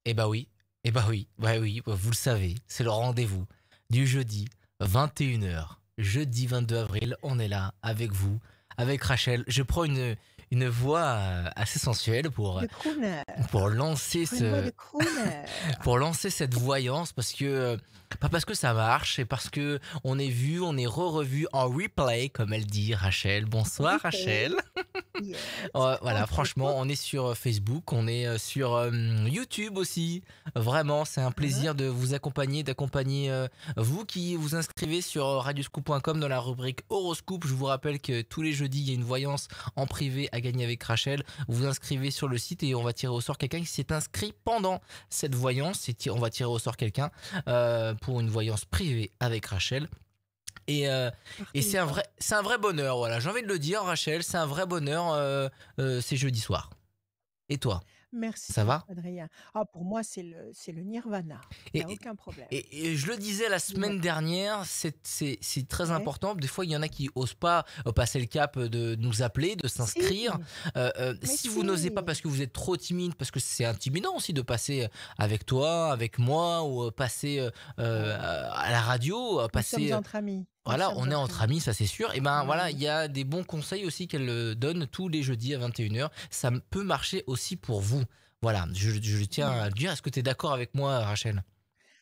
Eh bah oui, eh bah oui, ouais, oui, bah, vous le savez, c'est le rendez-vous du jeudi 21 h. Jeudi 22 avril, on est là avec vous, avec Rachel. Je prends une voix assez sensuelle De crooner. pour Tu lancer prends une voix de crooner. pour lancer cette voyance parce que pas parce que ça marche, c'est parce que on est vu, on est re-revu en replay comme elle dit Rachel. Bonsoir Rachel. Replay. Yes. Voilà, Entre franchement, on autres. est sur Facebook, on est sur YouTube aussi. Vraiment, c'est un Hein. plaisir de vous accompagner, d'accompagner vous qui vous inscrivez sur radioscoop.com dans la rubrique horoscope. Je vous rappelle que tous les jeudis, il y a une voyance en privé à gagner avec Rachel. Vous vous inscrivez sur le site et on va tirer au sort quelqu'un qui s'est inscrit pendant cette voyance. On va tirer au sort quelqu'un pour une voyance privée avec Rachel. Et, euh, Par et téléphone. c'est un vrai bonheur, voilà. J'ai envie de le dire, Rachel, c'est un vrai bonheur ces jeudis soirs. Et toi, ça Merci, va? Adrien. Ah, pour moi, c'est le nirvana. Il y a et, aucun problème. et je le disais la Dis-moi semaine tout. dernière, c'est très Ouais. important. Des fois, il y en a qui osent pas passer le cap de nous appeler, de Si, s'inscrire. mais Si vous n'osez pas si. parce que vous êtes trop timide, parce que c'est intimidant aussi de passer avec toi, avec moi, ou passer Oh, à la radio, nous sommes passer entre amis. Nous voilà, sommes on est entre entre amis. amis, ça c'est sûr. Et ben voilà, il Mmh. y a des bons conseils aussi qu'elle donne tous les jeudis à 21 h. Ça peut marcher aussi pour vous. Voilà, je tiens à le Mmh. dire. Est-ce que tu es d'accord avec moi, Rachel?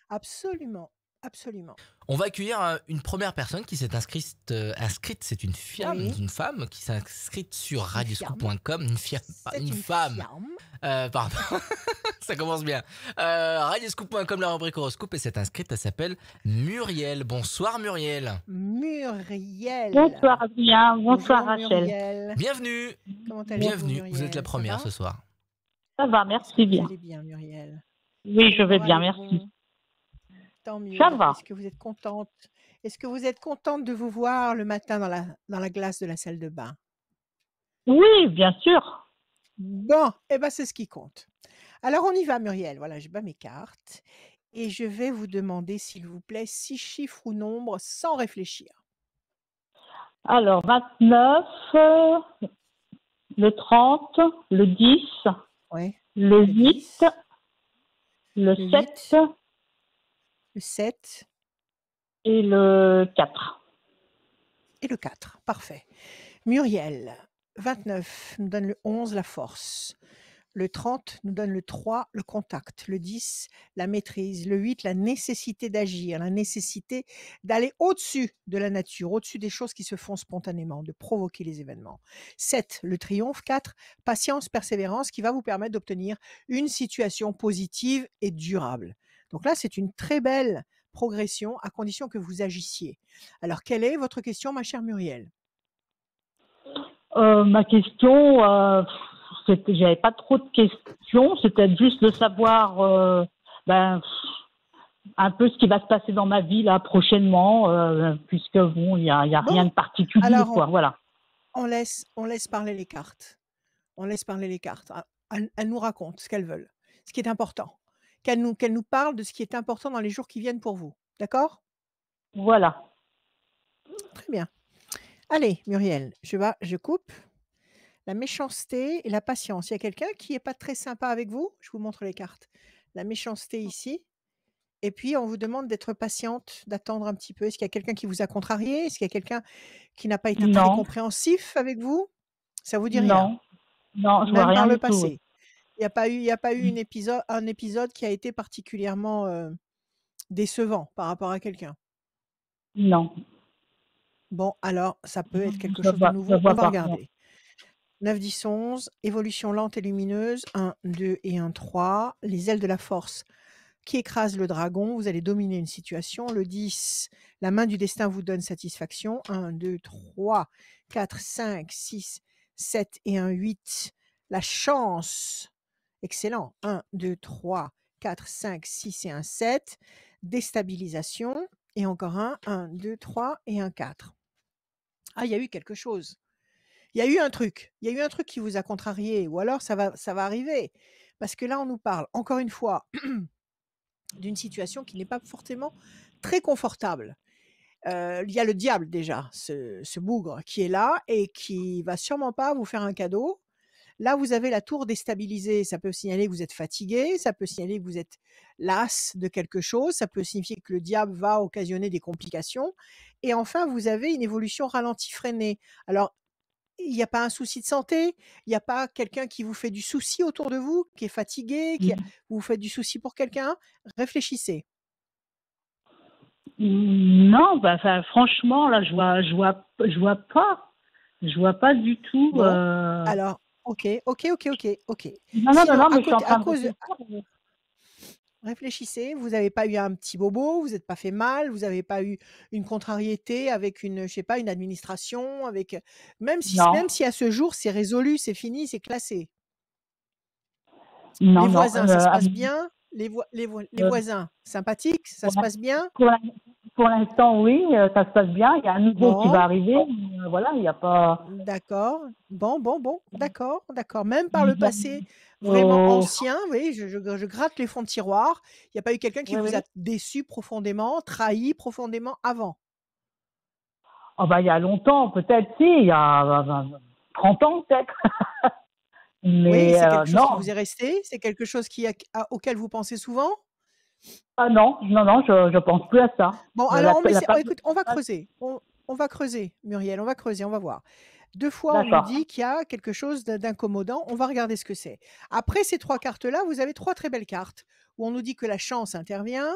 Absolument, absolument. On va accueillir une première personne qui s'est inscrite. C'est Oui, une femme qui s'est inscrite sur une fiamme. radioscoop.com. Pas C'est une une femme. fiamme. Pardon, ça commence bien. Radioscoop.com, la rubrique horoscope, et s'est inscrite. Elle s'appelle Muriel. Bonsoir Muriel. Muriel. Bonsoir Adrien, bonsoir Bonjour Rachel. Muriel. Bienvenue. Comment allez-vous Bienvenue. Vous êtes la Muriel? Ça première va? ce soir. Ça va, Est-ce que merci vous bien. allez bien Muriel? Oui, Le je vais moral bien, est merci. bon? Tant Ça mieux. va. Est-ce que vous êtes contente? Est-ce que vous êtes contente de vous voir le matin dans la glace de la salle de bain? Oui, bien sûr. Bon, eh ben c'est ce qui compte. Alors on y va Muriel. Voilà, je bats mes cartes et je vais vous demander s'il vous plaît 6 chiffres ou nombres sans réfléchir. Alors, 29, le 30, le 10, Ouais. le Le 8, 10, le le 7 8, le 7 et le 4. et le 4. Parfait. Muriel, 29 nous donne le 11, la force. Le 30 nous donne le 3, le contact. Le 10, la maîtrise. Le 8, la nécessité d'agir, la nécessité d'aller au-dessus de la nature, au-dessus des choses qui se font spontanément, de provoquer les événements. 7, le triomphe. 4, patience, persévérance qui va vous permettre d'obtenir une situation positive et durable. Donc là, c'est une très belle progression à condition que vous agissiez. Alors, quelle est votre question, ma chère Muriel? Ma question, j'avais pas trop de questions, c'était juste de savoir ben, un peu ce qui va se passer dans ma vie là prochainement, puisque bon, il y a rien Bon, de particulier, alors quoi, voilà. on laisse parler les cartes. On laisse parler les cartes. Ah, elles nous racontent ce qu'elles veulent, ce qui est important. Qu'elles nous parlent de ce qui est important dans les jours qui viennent pour vous. D'accord? Voilà. Très bien. Allez, Muriel, je coupe. La méchanceté et la patience. Il y a quelqu'un qui est pas très sympa avec vous? Je vous montre les cartes. La méchanceté ici et puis on vous demande d'être patiente, d'attendre un petit peu. Est-ce qu'il y a quelqu'un qui vous a contrarié? Est-ce qu'il y a quelqu'un qui n'a pas été très Non, compréhensif avec vous? Ça vous dit rien? non, non, je vois Même rien par le du tout. Oui. passé? Il y a pas eu un épisode qui a été particulièrement, décevant par rapport à quelqu'un? Non, Bon, alors ça peut être quelque chose de je nouveau, on vois va pas. Non. regarder. 9, 10, 11, évolution lente et lumineuse, 1, 2 et 1, 3. Les ailes de la force qui écrasent le dragon, vous allez dominer une situation. Le 10, la main du destin vous donne satisfaction. 1, 2, 3, 4, 5, 6, 7 et un 8. La chance, excellent. 1, 2, 3, 4, 5, 6 et un 7. Déstabilisation. Et encore un 2, 3 et un 4. Ah, il y a eu quelque chose. Il y a eu un truc. Il y a eu un truc qui vous a contrarié ou alors ça va arriver. Parce que là, on nous parle, encore une fois, d'une situation qui n'est pas forcément très confortable. Il y a le diable déjà, ce bougre qui est là et qui va sûrement pas vous faire un cadeau. Là, vous avez la tour déstabilisée. Ça peut signaler que vous êtes fatigué, ça peut signaler que vous êtes las de quelque chose, ça peut signifier que le diable va occasionner des complications. Et enfin, vous avez une évolution ralentie freinée. Alors, il n'y a pas un souci de santé, il n'y a pas quelqu'un qui vous fait du souci autour de vous, qui est fatigué, vous vous faites du souci pour quelqu'un. Réfléchissez. Non, bah, enfin, franchement, là, je vois pas du tout. Bon, alors, ok. Non, non, non, Sinon, non, à mais je suis en côté, à train de cause de, réfléchir. réfléchissez, vous n'avez pas eu un petit bobo, vous n'êtes pas fait mal, vous n'avez pas eu une contrariété avec une, je sais pas, une administration, avec, même Non, si à ce jour c'est résolu, c'est fini, c'est classé. non, Les non. voisins, ça se passe bien? Les Euh, voisins, sympathiques, ça pour se passe bien? pour l'in- pour l'instant, oui, ça se passe bien. Il y a un nouveau qui va Bon, arriver. Voilà, il n'y a pas. d'accord. Bon, d'accord. Même par le passé vraiment Oh, ancien, oui, je gratte les fonds de tiroir. Il n'y a pas eu quelqu'un qui oui, vous a oui. déçu profondément, trahi profondément avant? Oh, bah, il y a longtemps, peut-être, si, il y a 30 ans, peut-être. Oui, Mais c'est quelque chose qui non. vous est resté? C'est quelque chose auquel vous pensez souvent? Ah non, non, non, je pense plus à ça. Bon, La, alors la oh, page de écoute, on va passage, creuser. On va creuser, Muriel, on va creuser, on va voir. 2 fois, on nous d'accord. dit qu'il y a quelque chose d'incommodant. On va regarder ce que c'est. Après ces 3 cartes-là, vous avez 3 très belles cartes où on nous dit que la chance intervient,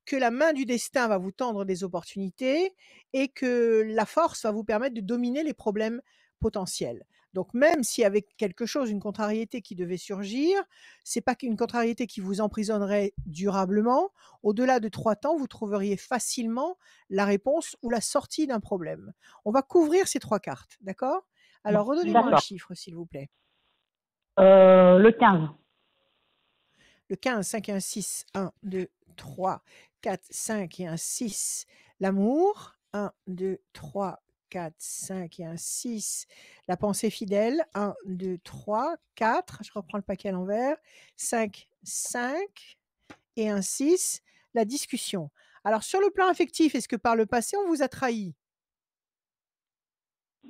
que la main du destin va vous tendre des opportunités et que la force va vous permettre de dominer les problèmes potentiels. Donc même si avec quelque chose, une contrariété qui devait surgir, c'est pas qu'une contrariété qui vous emprisonnerait durablement. Au-delà de 3 temps, vous trouveriez facilement la réponse ou la sortie d'un problème. On va couvrir ces 3 cartes, d'accord? Alors redonnez-moi un D'accord. chiffre, s'il vous plaît. Le 15. Le 15, 5 et un 6, 1, 2, 3, 4, 5 et un 6. L'amour, 1, 2, 3, 4, 5 et un 6. La pensée fidèle, 1, 2, 3, 4. Je reprends le paquet à l'envers. 5, 5 et un 6. La discussion. Alors, sur le plan affectif, est-ce que par le passé, on vous a trahi?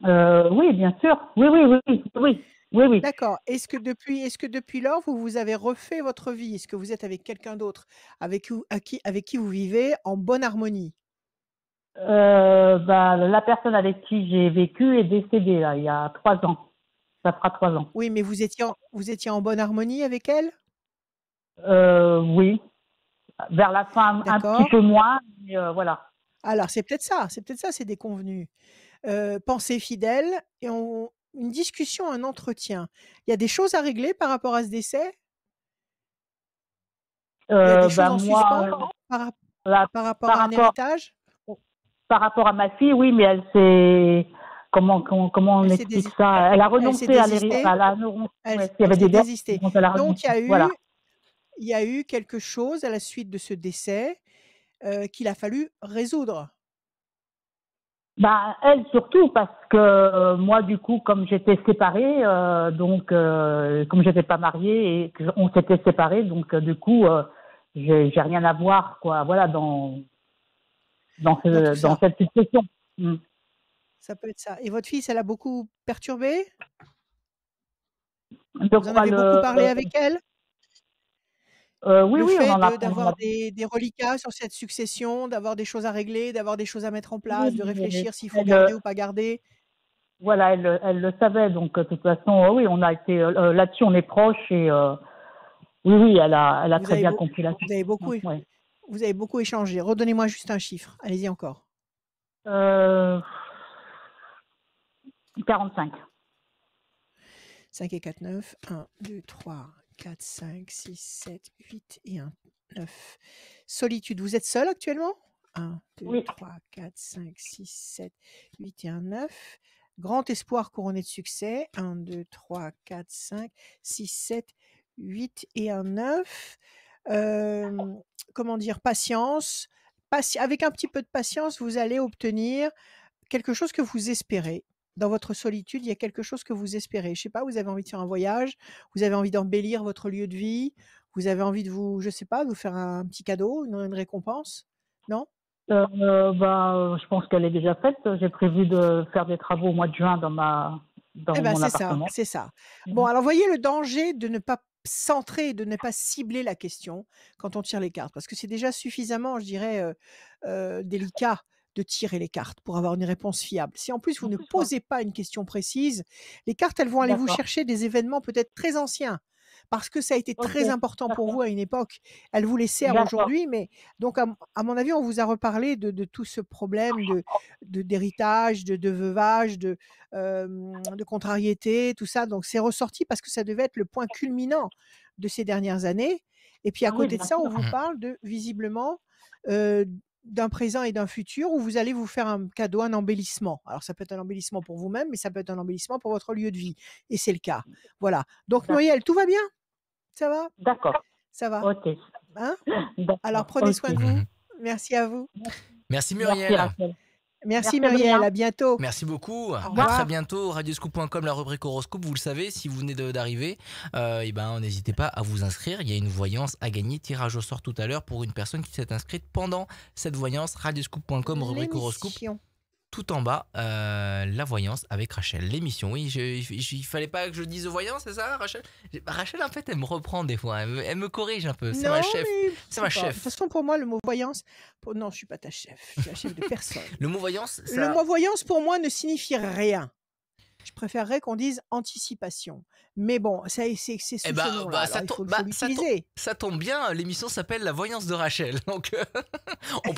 Oui, bien sûr. Oui, oui, oui, oui, oui, oui, oui. D'accord. Est-ce que depuis lors, vous avez refait votre vie? Est-ce que vous êtes avec quelqu'un d'autre avec qui vous vivez en bonne harmonie? Bah, la personne avec qui j'ai vécu est décédée, là, il y a 3 ans. Ça fera 3 ans. Oui, mais vous étiez en bonne harmonie avec elle? Oui. Vers la fin, un petit D'accord. peu moins, mais voilà. Alors c'est peut-être ça, c'est déconvenu. Pensée fidèle et une discussion, un entretien. Il y a des choses à régler par rapport à ce décès? Il y a des choses Bah, en moi, suspens par rap là, par rapport par à un rapport, héritage? par rapport à ma fille, oui, mais elle s'est, comment on Elle s'est explique dési ça? Elle a elle s'est renoncé à l'héritage, désistée? ouais, s'il y Elle avait s'est des dettes, désistée. donc elle a Donc renoncé. Voilà. il y a eu quelque chose à la suite de ce décès, qu'il a fallu résoudre. Bah, elle surtout parce que moi du coup comme j'étais séparée donc comme j'étais pas mariée et qu'on s'était séparés donc du coup j'ai rien à voir quoi voilà Dans tout dans ça. cette situation. Mm. Ça peut être ça. Et votre fille, ça l'a beaucoup perturbée? Donc Vous en quoi avez beaucoup parlé avec elle? oui Le oui fait on en d'avoir a des reliquats sur cette succession, d'avoir des choses à régler, d'avoir des choses à mettre en place, de oui, mais réfléchir s'il faut elle garder ou pas garder. voilà elle le savait donc de toute façon oui on a été là-dessus on est proches et oui oui elle a Vous très avez bien beau compris la vous avez situation. beaucoup Ouais. vous avez beaucoup échangé. Redonnez-moi juste un chiffre. Allez-y encore. Euh, 45. 5 et 4, 9. 1, 2, 3, 4, 5, 6, 7, 8 et 1, 9. Solitude, vous êtes seul actuellement? 1, 2, Oui. 3, 4, 5, 6, 7, 8 et 1, 9. Grand espoir couronné de succès. 1, 2, 3, 4, 5, 6, 7, 8 et un 9. Comment dire? Patience. Avec un petit peu de patience, vous allez obtenir quelque chose que vous espérez. Dans votre solitude, il y a quelque chose que vous espérez. Je sais pas, vous avez envie de faire un voyage, vous avez envie d'embellir votre lieu de vie, vous avez envie de je sais pas, de vous faire un petit cadeau, une récompense? Non? Bah, je pense qu'elle est déjà faite. J'ai prévu de faire des travaux au mois de juin dans dans Eh ben, mon c'est ça, appartement. c'est ça. Bon, Mhm. alors voyez le danger de ne pas centrer, de ne pas cibler la question quand on tire les cartes, parce que c'est déjà suffisamment, je dirais, délicat de tirer les cartes pour avoir une réponse fiable. Si en plus vous En ne plus, ouais. posez pas une question précise, les cartes, elles vont aller vous D'accord. chercher des événements peut-être très anciens, parce que ça a été Ok, très important pour vous d'accord. à une époque. Elles vous les servent D'accord. aujourd'hui, mais donc à mon avis, on vous a reparlé de tout ce problème d'héritage, de veuvage, de contrariété, tout ça. Donc c'est ressorti parce que ça devait être le point culminant de ces dernières années. Et puis à Ah oui, côté de bien ça, on sûr. vous parle de visiblement euh, d'un présent et d'un futur où vous allez vous faire un cadeau, un embellissement. Alors ça peut être un embellissement pour vous-même, mais ça peut être un embellissement pour votre lieu de vie. Et c'est le cas. Voilà. Donc D'ac- Muriel, tout va bien? Ça va? D'accord. Ça va? Ok. Hein? Alors D'accord. prenez soin Ok. de vous. Merci à vous. Merci Merci Muriel. Rachel. Merci Merci Muriel. Adrien. À bientôt. Merci beaucoup. Au À revoir. très bientôt. Radioscoop.com, la rubrique horoscope. Vous le savez, si vous venez d'arriver, et ben, n'hésitez pas à vous inscrire. Il y a une voyance à gagner. Tirage au sort tout à l'heure pour une personne qui s'est inscrite pendant cette voyance. Radioscoop.com, rubrique horoscope. L'émission. Tout en bas, la voyance avec Rachel. L'émission, oui. Il fallait pas que je dise voyance, c'est ça, Rachel? Rachel, en fait, elle me reprend des fois. Elle me corrige un peu. C'est ma Non, chef. mais C'est ma c'est pas. De toute chef. façon, pour moi, le mot voyance. Non, je suis pas ta chef. Je suis la chef de personne. Le mot voyance, Le ça. mot voyance, pour moi, ne signifie rien. Je préférerais qu'on dise anticipation. Mais bon, c'est sous Eh ce ben, nom-là. Alors, il faut l'utiliser. ça tombe bien, l'émission s'appelle La Voyance de Rachel. Donc, on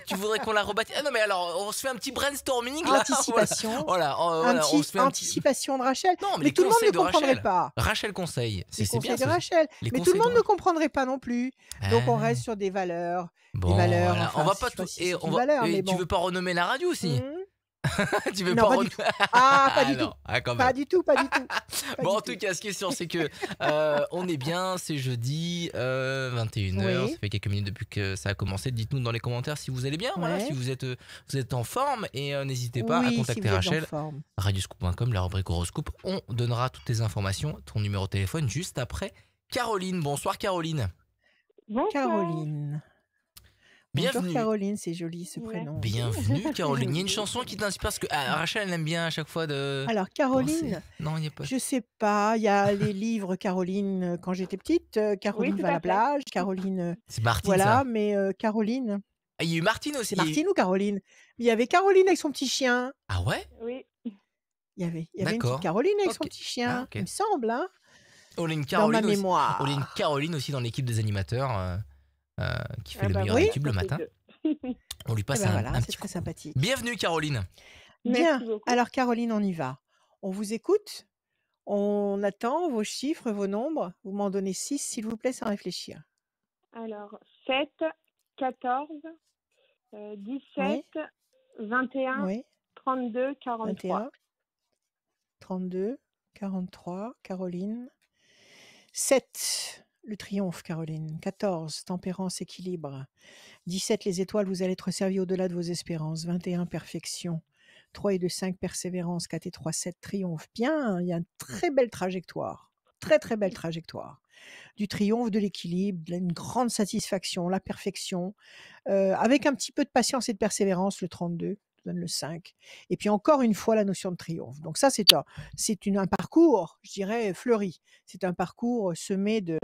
tu voudrais qu'on la rebaptise. Ah non, mais alors, on se fait un petit brainstorming là. Anticipation. Voilà, on se fait un petit. Anticipation de Rachel. Non, mais Mais les tout le monde conseils ne de comprendrait Rachel. pas. Rachel conseille. Les C'est bien conseils de ça. Rachel. Les Mais tout le conseils monde de ne comprendrait pas non plus. Donc, on Ah. reste sur des valeurs. Bon, Des valeurs, voilà, enfin, on va je pas sais pas tout. si Et c'est on une va. valeur, Et mais tu bon. veux pas renommer la radio aussi? Tu veux Non, pas pas du tout. Ah, pas du tout. non, ah, quand Pas même. du tout, pas du tout. Pas Bon, du en tout cas, ce qui est sûr, c'est que on est bien, c'est jeudi 21h. Oui. Ça fait quelques minutes depuis que ça a commencé. Dites-nous dans les commentaires si vous allez bien, voilà, Ouais. si vous êtes en forme et n'hésitez pas à Oui, si contacter vous êtes en Rachel. forme. Radioscoop.com, la rubrique horoscope. On donnera toutes les informations, ton numéro de téléphone juste après Caroline. Bonsoir Caroline. Bonsoir. Caroline. Bonjour Bienvenue. Caroline, c'est joli ce Merci. prénom. Bienvenue Caroline. Il y a une chanson qui t'inspire parce que Rachel elle aime bien à chaque fois de. Alors Caroline, Non, il n'y a pas. je sais pas, il y a les livres Caroline quand j'étais petite, Caroline tout va à à la fait. plage, Caroline, C'est Martine voilà, ça. mais Caroline, Ah, il y a eu Martine aussi. c'est Martine ou Caroline? Il y avait Caroline avec son petit chien. Ah ouais? Oui. Il y avait une petite D'accord. Caroline avec son Ok. petit chien, Ah, ok. il me semble, hein, On a une dans ma Caroline aussi. mémoire. On a une Caroline aussi dans l'équipe des animateurs qui fait Ah le bah meilleur oui. des tubes le matin. On lui Eh passe ben un voilà, petit c'est très coucou. sympathique. Bienvenue Caroline. Bien, Merci beaucoup. alors Caroline, on y va. On vous écoute, on attend vos chiffres, vos nombres. Vous m'en donnez 6, s'il vous plaît, sans réfléchir. Alors, 7, 14, 17, Oui, 21, oui, 32, 43. 21, 32, 43, Caroline. 7, le triomphe, Caroline. 14, tempérance, équilibre. 17, les étoiles, vous allez être servi au-delà de vos espérances. 21, perfection. 3 et 2, 5, persévérance. 4 et 3, 7, triomphe. Bien, il y a une très belle trajectoire. Très, très belle trajectoire. Du triomphe, de l'équilibre, une grande satisfaction, la perfection. Avec un petit peu de patience et de persévérance, le 32 donne le 5. Et puis encore une fois, la notion de triomphe. Donc ça, c'est un parcours, je dirais, fleuri. C'est un parcours semé de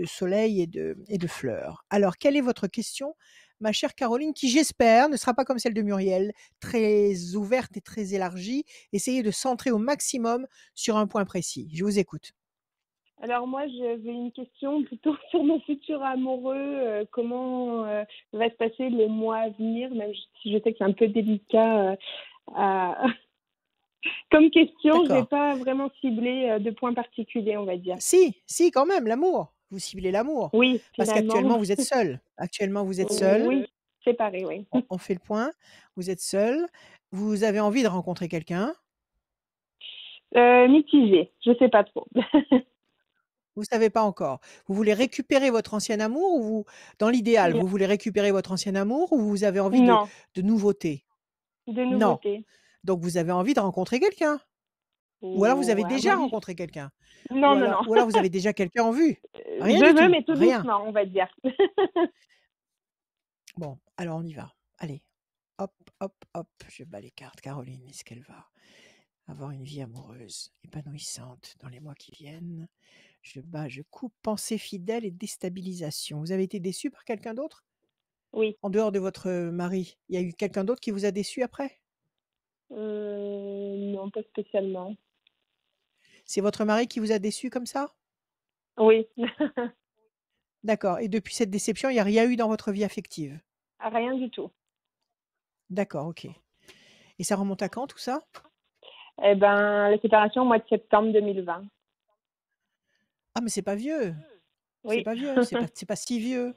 soleil et de fleurs. Alors, quelle est votre question, ma chère Caroline, qui j'espère ne sera pas comme celle de Muriel, très ouverte et très élargie. Essayez de centrer au maximum sur un point précis. Je vous écoute. Alors moi, j'avais une question plutôt sur mon futur amoureux. Comment va se passer le mois à venir, même si je sais que c'est un peu délicat comme question. Je n'ai D'accord. pas vraiment ciblé de points particuliers, on va dire. Si, quand même, l'amour. Vous ciblez l'amour. Oui, Parce finalement. qu'actuellement, vous êtes seul. Actuellement, vous êtes seul. Oui, séparés, oui. On fait le point. Vous êtes seul. Vous avez envie de rencontrer quelqu'un. Mitigé, je sais pas trop. Vous savez pas encore. Vous voulez récupérer votre ancien amour ou dans l'idéal, Non. vous voulez récupérer votre ancien amour ou vous avez envie Non, de nouveauté? de Non. nouveauté. Donc vous avez envie de rencontrer quelqu'un. Ou alors vous avez Ouais, déjà oui. rencontré quelqu'un. Non, Ou non, alors, non. ou alors vous avez déjà quelqu'un en vue. Rien Je du veux, tout. mais tout Rien. doucement, on va dire. Bon, alors on y va. Allez. hop, hop, hop. Je bats les cartes. Caroline, est-ce qu'elle va avoir une vie amoureuse épanouissante dans les mois qui viennent? Je bats, je coupe. Pensée fidèle et déstabilisation. Vous avez été déçu par quelqu'un d'autre? Oui. En dehors de votre mari, il y a eu quelqu'un d'autre qui vous a déçu après? Non, pas spécialement. C'est votre mari qui vous a déçu comme ça? Oui. D'accord. Et depuis cette déception, il n'y a rien eu dans votre vie affective? Rien du tout. D'accord, ok. Et ça remonte à quand tout ça? Eh ben, la séparation au mois de septembre 2020. Ah, mais c'est pas vieux. C'est Oui. pas vieux, c'est pas si vieux.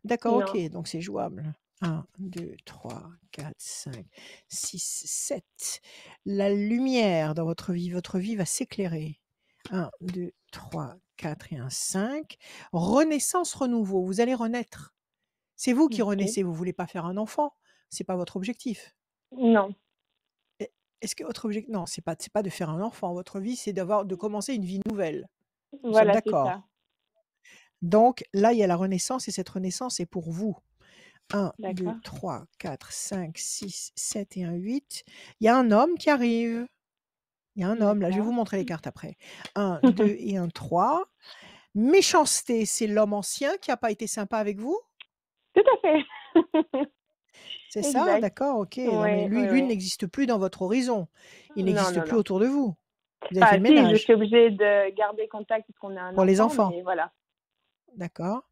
D'accord, ok, Non. donc c'est jouable. 1, 2, 3, 4, 5, 6, 7. La lumière dans votre vie va s'éclairer. 1, 2, 3, 4 et un 5. Renaissance, renouveau, vous allez renaître. C'est vous qui Ok. renaissez, vous voulez pas faire un enfant, c'est pas votre objectif. Non. E- Est-ce que votre objectif, non, c'est pas de faire un enfant. Votre vie, c'est de commencer une vie nouvelle. Nous sommes Voilà, c'est ça. d'accord. Donc là, il y a la renaissance et cette renaissance est pour vous. 1, 2, D'accord. 3, 4, 5, 6, 7 et un 8. Il y a un homme qui arrive. Il y a un homme, là, je vais vous D'accord. montrer les cartes après. 1, 2 et un 3. Méchanceté, c'est l'homme ancien qui n'a pas été sympa avec vous? Tout à fait. C'est ça? Exact. D'accord, ok. Non, mais Oui, oui, lui oui. n'existe plus dans votre horizon. Il Non, n'existe non, plus non. autour de vous. Vous avez fait Enfin, le si, je ménage suis obligée de garder contact parce qu'on a un pour les enfant, enfants. mais voilà. D'accord.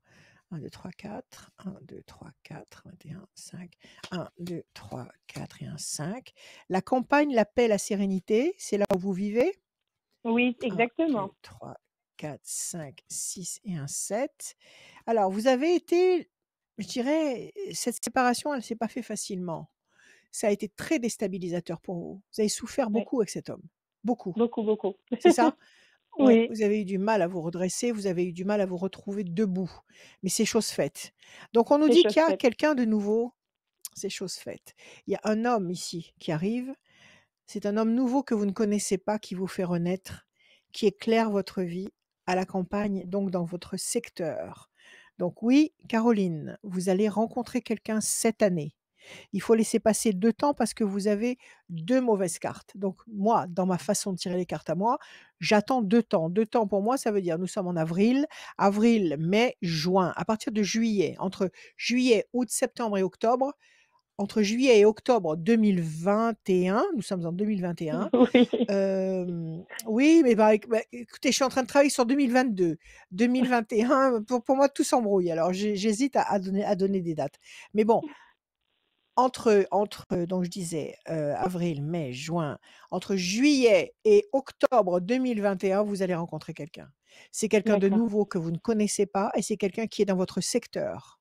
1, 2, 3, 4. 1, 2, 3, 4, 21, 5. 1, 2, 3, 4 et un 5. La campagne, la paix, la sérénité, c'est là où vous vivez? Oui, 1, exactement. 2, 3, 4, 5, 6 et un 7. Alors, vous avez été, je dirais, cette séparation, elle ne s'est pas fait facilement. Ça a été très déstabilisateur pour vous. Vous avez souffert Oui, beaucoup avec cet homme. Beaucoup. beaucoup, beaucoup. C'est ça? Ouais, Oui, vous avez eu du mal à vous redresser, vous avez eu du mal à vous retrouver debout. Mais c'est chose faite. Donc, on nous c'est dit chose qu'il y a faite. quelqu'un de nouveau. C'est chose faite. Il y a un homme ici qui arrive. C'est un homme nouveau que vous ne connaissez pas qui vous fait renaître, qui éclaire votre vie à la campagne, donc dans votre secteur. Donc oui, Caroline, vous allez rencontrer quelqu'un cette année. Il faut laisser passer 2 temps parce que vous avez 2 mauvaises cartes. Donc moi, dans ma façon de tirer les cartes à moi, j'attends 2 temps. 2 temps pour moi, ça veut dire nous sommes en avril, mai, juin. À partir de juillet, entre juillet, août, septembre et octobre, entre juillet et octobre 2021, nous sommes en 2021. Oui. Oui, mais écoutez, je suis en train de travailler sur 2022. 2021, pour moi, tout s'embrouille. Alors j'hésite à donner des dates. Mais bon, donc je disais, avril, mai, juin, entre juillet et octobre 2021, vous allez rencontrer quelqu'un. C'est quelqu'un de D'accord, nouveau que vous ne connaissez pas et c'est quelqu'un qui est dans votre secteur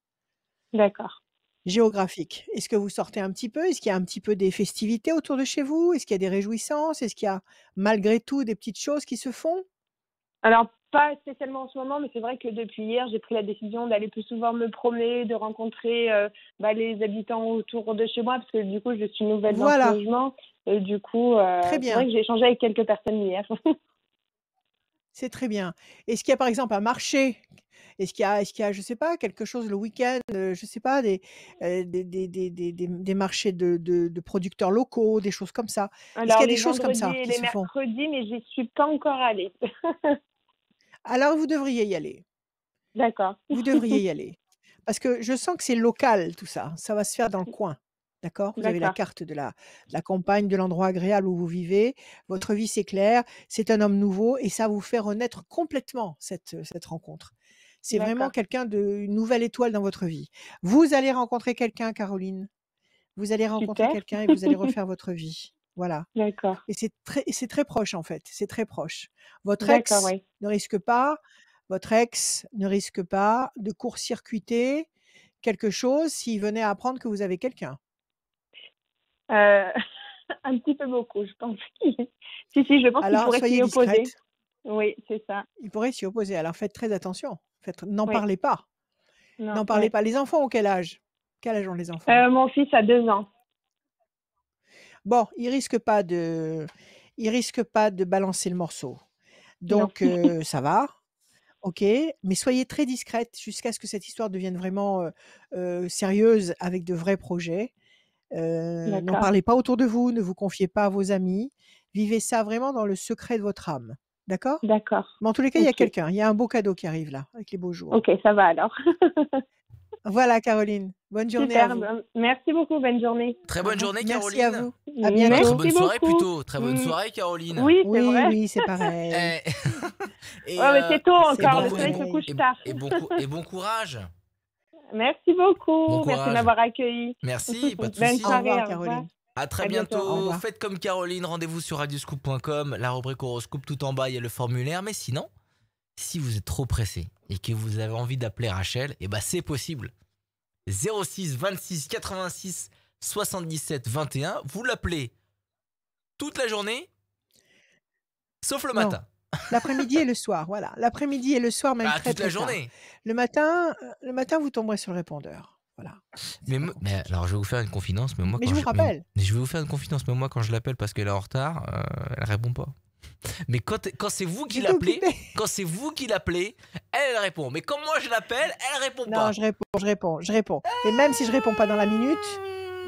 d'accord. géographique. Est-ce que vous sortez un petit peu? Est-ce qu'il y a un petit peu des festivités autour de chez vous? Est-ce qu'il y a des réjouissances? Est-ce qu'il y a malgré tout des petites choses qui se font? Alors, pas spécialement en ce moment, mais c'est vrai que depuis hier, j'ai pris la décision d'aller plus souvent me promener, de rencontrer les habitants autour de chez moi, parce que du coup, je suis nouvelle dans ce Voilà, logement. Et du coup, très c'est vrai bien, que j'ai échangé avec quelques personnes hier. c'est très bien. Est-ce qu'il y a par exemple un marché? Est-ce qu'il y a, je sais pas, quelque chose le week-end, je sais pas, des marchés de producteurs locaux, des choses comme ça? Est-ce qu'il Alors, y a des les choses comme vendredis ça et qui les se font? mercredis, mais j'y suis pas encore allée. Alors vous devriez y aller. D'accord. Vous devriez y aller. Parce que je sens que c'est local tout ça. Ça va se faire dans le coin. D'accord? Vous avez la D'accord, carte de la campagne, de l'endroit agréable où vous vivez. Votre vie s'éclaire. C'est un homme nouveau et ça vous fait renaître complètement cette rencontre. C'est vraiment d'accord. quelqu'un une nouvelle étoile dans votre vie. Vous allez rencontrer quelqu'un, Caroline. Vous allez rencontrer Super. quelqu'un et vous allez refaire votre vie. Voilà. D'accord. Et c'est très proche en fait, c'est très proche. Votre D'accord, ex oui. ne risque pas votre ex ne risque pas de court-circuiter quelque chose s'il venait à apprendre que vous avez quelqu'un. Euh, un petit peu beaucoup, je pense. Si, si, je pense qu'il Alors pourrait soyez s'y opposer. discrète, Oui, c'est ça. il pourrait s'y opposer. Alors faites très attention, n'en Oui, parlez pas, non, n'en parlez oui. pas. Les enfants ont quel âge? Quel âge ont les enfants? Mon fils a 2 ans. Bon, il risque pas de balancer le morceau. Non. Donc ça va. OK, mais soyez très discrète jusqu'à ce que cette histoire devienne vraiment, sérieuse avec de vrais projets. N'en D'accord. parlez pas autour de vous, ne vous confiez pas à vos amis. Vivez ça vraiment dans le secret de votre âme. D'accord? D'accord. Mais en tous les cas, il y a Ok. quelqu'un. Il y a un beau cadeau qui arrive là, avec les beaux jours. Ok, ça va alors. Voilà, Caroline. Bonne journée à Super. vous. Merci beaucoup. Bonne journée. Très Au bonne revoir. journée, Merci à Caroline. vous. À Enfin, bientôt. très Merci bonne soirée beaucoup. plutôt. Très bonne Mm. soirée, Caroline. Oui, c'est Oui, vrai. oui, c'est pareil. Eh, et, Ouais, mais c'est tôt C'est encore. Le bon, soleil se pareil. couche tard. et bon courage. Merci Bon beaucoup. Merci de courage. m'avoir accueilli. Merci, pas de Bonne soucis. Au soirée. revoir, Au revoir. Caroline. À très À bientôt. Au bientôt. revoir. Faites comme Caroline, rendez-vous sur radioscoop.com, la rubrique horoscope tout en bas, il y a le formulaire. Mais sinon, si vous êtes trop pressé et que vous avez envie d'appeler Rachel, eh ben c'est possible. 06 26 86 77 21, vous l'appelez toute la journée, sauf le Non, matin. l'après-midi et le soir, voilà. L'après-midi et le soir, même Ah, très toute la très tard. journée. Le matin, vous tomberez sur le répondeur. Voilà. C'est pas Mais compliqué. alors, je vais vous faire une confidence, mais moi, Mais quand je vous rappelle. mais je vais vous faire une confidence, mais moi, quand je l'appelle parce qu'elle est en retard, elle répond pas. Mais quand c'est vous qui J'étais l'appelez, occupée. quand c'est vous qui l'appelez, elle répond. Mais quand moi je l'appelle, elle répond Non, pas. je réponds. Et même si je réponds pas dans la minute,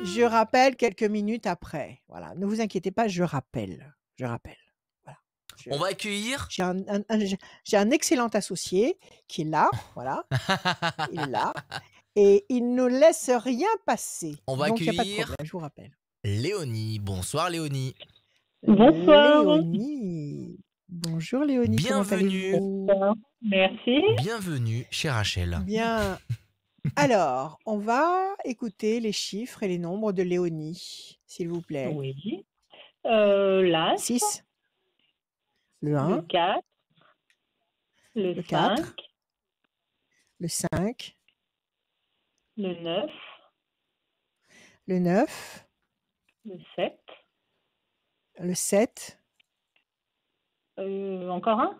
je rappelle quelques minutes après. Voilà. Ne vous inquiétez pas, je rappelle. Je rappelle. Voilà. On va accueillir. J'ai un excellent associé qui est là. Voilà. Il est là. Et il ne laisse rien passer. On va Donc, il n'y a pas de accueillir problème, je vous rappelle. Léonie. Bonsoir Léonie. Bonsoir. Léonie. Bonjour Léonie, comment Bienvenue. allez-vous? Merci. Bienvenue chez Rachel. Bien. Alors, on va écouter les chiffres et les nombres de Léonie, s'il vous plaît. Oui. L'As, 6, le le 1, 4, le le 5, 4, le 5, le 9, le 9, le 7, le 7, encore un,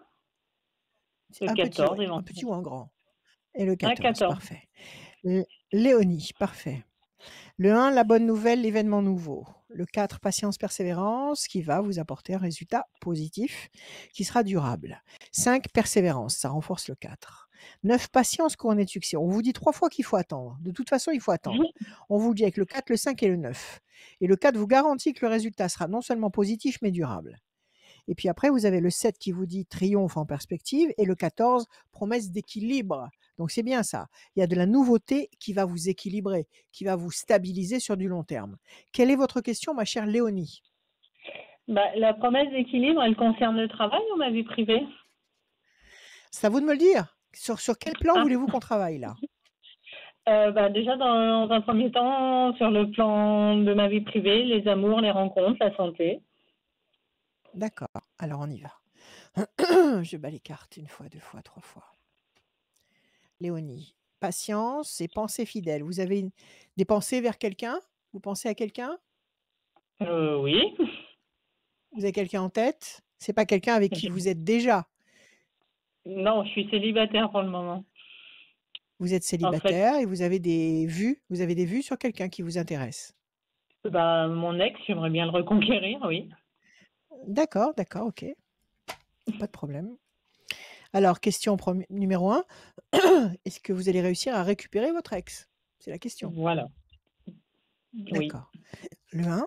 le un 14 petit, ouais, un éventuellement. petit ou un grand. Et le Un 14, 14. parfait. Léonie, parfait. Le 1, la bonne nouvelle, l'événement nouveau. Le 4, patience, persévérance, qui va vous apporter un résultat positif, qui sera durable. 5, persévérance, ça renforce le 4. 9, patience, couronnée de succès. On vous dit 3 fois qu'il faut attendre. De toute façon, il faut attendre. On vous le dit avec le 4, le 5 et le 9. Et le 4 vous garantit que le résultat sera non seulement positif, mais durable. Et puis après, vous avez le 7 qui vous dit triomphe en perspective et le 14, promesse d'équilibre. Donc c'est bien ça. Il y a de la nouveauté qui va vous équilibrer, qui va vous stabiliser sur du long terme. Quelle est votre question, ma chère Léonie? La promesse d'équilibre, elle concerne le travail ou ma vie privée? C'est à vous de me le dire. Sur quel plan Ah. voulez-vous qu'on travaille là? Déjà, dans un premier temps, sur le plan de ma vie privée, les amours, les rencontres, la santé. D'accord, alors on y va. Je bats les cartes 1 fois, 2 fois, 3 fois. Léonie, patience et pensée fidèle. Vous avez des pensées vers quelqu'un? Vous pensez à quelqu'un? Oui. Vous avez quelqu'un en tête? C'est pas quelqu'un avec qui vous êtes déjà? Non, je suis célibataire pour le moment. Vous êtes célibataire et vous avez des vues sur quelqu'un qui vous intéresse? Mon ex, j'aimerais bien le reconquérir, oui. D'accord, ok. Pas de problème. Alors, question numéro 1. Est-ce que vous allez réussir à récupérer votre ex? C'est la question. Voilà. Oui. D'accord. Le 1.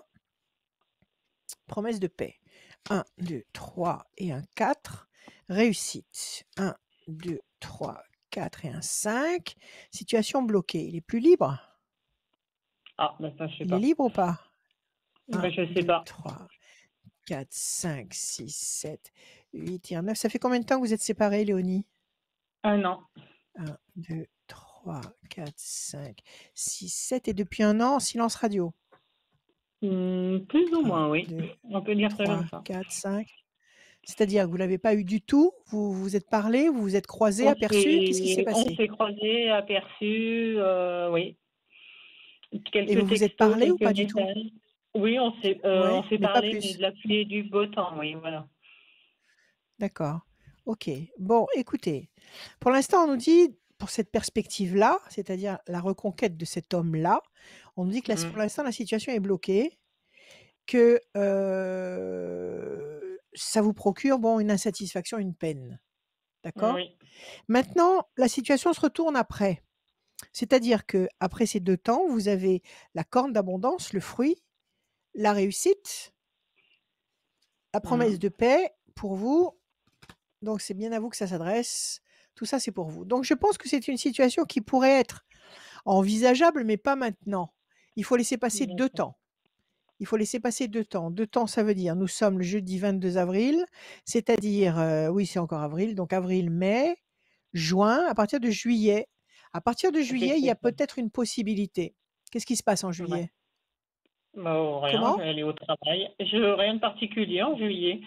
Promesse de paix. 1, 2, 3 et un 4. Réussite. 1, 2, 3, 4 et un 5. Situation bloquée. Il est plus libre? Ah, ça, je sais Il pas. est libre ou pas? Je sais pas. 3, 4, 5, 6, 7, 8 et un 9. Ça fait combien de temps que vous êtes séparés, Léonie? 1 an. 1, 2, 3, 4, 5, 6, 7. Et depuis 1 an, silence radio? Plus ou moins, oui. 2, On peut dire ça 3, comme ça. 4, 5. C'est-à-dire que vous ne l'avez pas eu du tout? Vous vous êtes parlé? Vous vous êtes croisés, aperçus? Qu'est-ce qui s'est On passé? s'est croisés, aperçus, oui. Et vous vous êtes parlé ou pas du tout? Oui, on s'est mais pas parlé, mais plus. de la pluie et du beau temps, oui, voilà. D'accord. Ok. Bon, écoutez, pour l'instant, on nous dit, pour cette perspective-là, c'est-à-dire la reconquête de cet homme-là, on nous dit que pour l'instant, la situation est bloquée, que ça vous procure une insatisfaction, une peine. D'accord? Oui. Maintenant, la situation se retourne après. C'est-à-dire que après ces 2 temps, vous avez la corne d'abondance, le fruit, la réussite, la promesse Mhm. de paix pour vous. Donc c'est bien à vous que ça s'adresse. Tout ça, c'est pour vous. Donc je pense que c'est une situation qui pourrait être envisageable, mais pas maintenant. Il faut laisser passer 2 D'accord. temps. Il faut laisser passer 2 temps. 2 temps, ça veut dire, nous sommes le jeudi 22 avril, c'est-à-dire, oui, c'est encore avril, donc avril, mai, juin, à partir de juillet. À partir de Ok, juillet, il y c'est a ça. peut-être une possibilité. Qu'est-ce qui se passe en Ouais. juillet? Bah, rien, je Comment? vais aller au travail. Rien de particulier en juillet.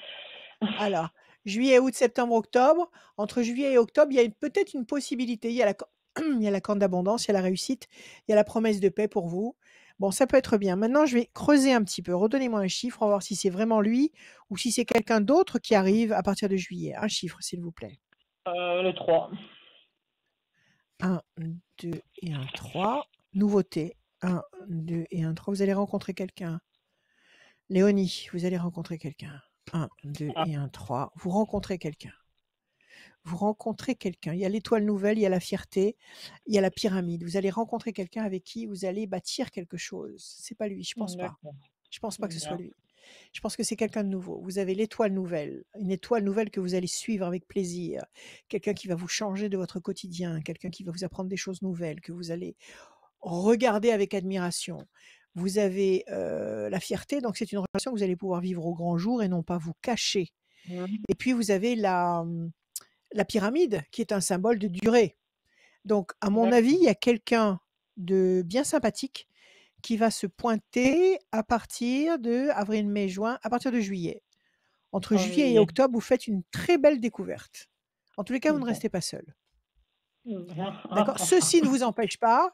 Alors, juillet, août, septembre, octobre. Entre juillet et octobre, il y a peut-être une possibilité. Il y a la, il y a la corne d'abondance, il y a la réussite, il y a la promesse de paix pour vous. Bon, ça peut être bien. Maintenant, je vais creuser un petit peu. Redonnez-moi un chiffre, on va voir si c'est vraiment lui ou si c'est quelqu'un d'autre qui arrive à partir de juillet. Un chiffre, s'il vous plaît. Le 3. 1, 2 et un 3. Nouveauté. 1, 2 et un 3. Vous allez rencontrer quelqu'un. Léonie, vous allez rencontrer quelqu'un. 1, 2 Ah, et un 3. Vous rencontrez quelqu'un. Vous rencontrez quelqu'un. Il y a l'étoile nouvelle, il y a la fierté, il y a la pyramide. Vous allez rencontrer quelqu'un avec qui vous allez bâtir quelque chose. C'est pas lui, je pense pas. d'accord. Je pense pas que ce soit Bien. lui. Je pense que c'est quelqu'un de nouveau. Vous avez l'étoile nouvelle, une étoile nouvelle que vous allez suivre avec plaisir. Quelqu'un qui va vous changer de votre quotidien, quelqu'un qui va vous apprendre des choses nouvelles, que vous allez regarder avec admiration. Vous avez la fierté, donc c'est une relation que vous allez pouvoir vivre au grand jour et non pas vous cacher. Mhm. Et puis vous avez la pyramide, qui est un symbole de durée. Donc, à mon avis, il y a quelqu'un de bien sympathique qui va se pointer à partir de avril, mai, juin, à partir de juillet. Entre En juillet et juillet. octobre, vous faites une très belle découverte. En tous les cas, vous ne Bon. restez pas seul. Bien. D'accord? Ceci ne vous empêche pas,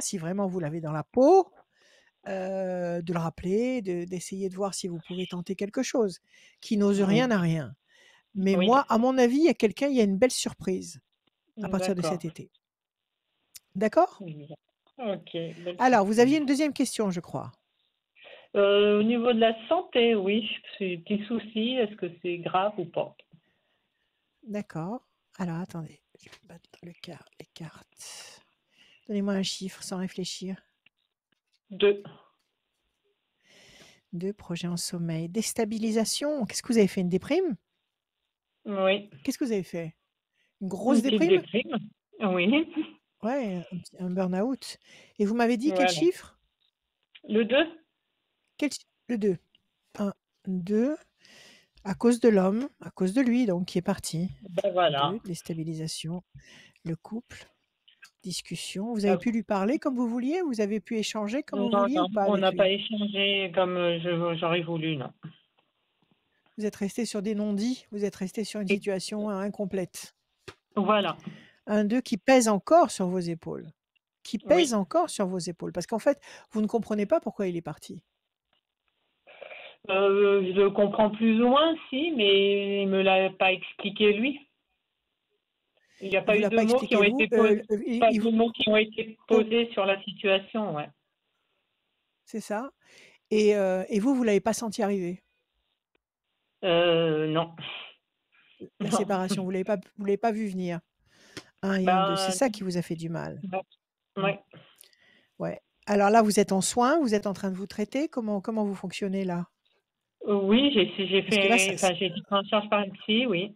si vraiment vous l'avez dans la peau, de le rappeler, d'essayer de voir si vous pouvez tenter quelque chose. Qui n'ose rien Oui. n'a rien. Mais Oui. moi, à mon avis, il y a une belle surprise à partir de D'accord. cet été. D'accord? Bien. Ok, belle Alors, vous aviez surprise. une deuxième question, je crois. Au niveau de la santé, oui, c'est des petits soucis. Est-ce que c'est grave ou pas? D'accord. Alors, attendez, je vais battre les cartes. Donnez-moi un chiffre sans réfléchir. 2. 2, projet en sommeil. Déstabilisation. Qu'est-ce que vous avez fait? Une déprime? Oui. Qu'est-ce que vous avez fait? Une grosse Une petite déprime? déprime. Oui. Ouais, un burn-out. Et vous m'avez dit quel Voilà. chiffre? Le 2? Le 2. 1, 2. À cause de l'homme, à cause de lui, donc, qui est parti. Ben voilà. 2, déstabilisation. Le couple. Discussion. Vous avez pu lui parler comme vous vouliez? Vous avez pu échanger comme vous Non, vouliez non, ou pas on avec n'a pas lui? échangé comme j'aurais voulu, non. Vous êtes resté sur des non-dits, vous êtes resté sur une Et situation incomplète. voilà. Un 2 qui pèse encore sur vos épaules. Qui pèse Oui. encore sur vos épaules. Parce qu'en fait, vous ne comprenez pas pourquoi il est parti. Je le comprends plus ou moins, si, mais il me l'a pas expliqué lui. Il n'y a Il pas vous eu l'a de pas mots qui expliqué ont vous. été posés, pas Il de vous... mots qui ont été oh, posés sur la situation, ouais. c'est ça. Et vous, vous l'avez pas senti arriver. Non. La Non. séparation, vous l'avez pas vu venir. 1 et 1, 2. C'est Ben, ça qui vous a fait du mal. ouais. Ouais. Alors là, vous êtes en soins, vous êtes en train de vous traiter. Comment vous fonctionnez là? Oui, j'ai Parce que là, fait, j'ai été prise en charge par une psy, oui.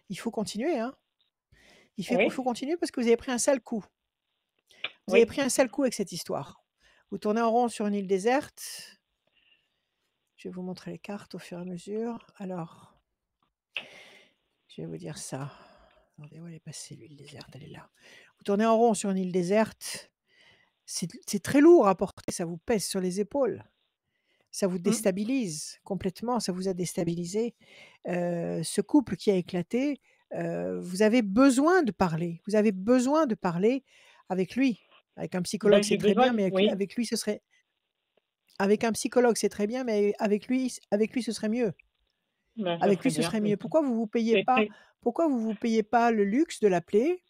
il faut continuer, hein. Il Oui, faut continuer parce que vous avez pris un sale coup. Vous avez oui. pris un sale coup avec cette histoire. Vous tournez en rond sur une île déserte. Je vais vous montrer les cartes au fur et à mesure. Alors, je vais vous dire ça. Attendez, où elle est passée l'île déserte? Elle est là. Vous tournez en rond sur une île déserte. C'est très lourd à porter, ça vous pèse sur les épaules. Ça vous déstabilise complètement, ça vous a déstabilisé. Ce couple qui a éclaté, vous avez besoin de parler. Vous avez besoin de parler avec lui. Avec un psychologue, Ben, c'est j'ai très bien, besoin, mais oui. avec lui, ce serait avec un psychologue, c'est très bien, mais avec lui, ce serait mieux. Ben, ça Avec lui, serait ce bien. serait mieux. Pourquoi vous C'est très- vous payez pas le luxe de l'appeler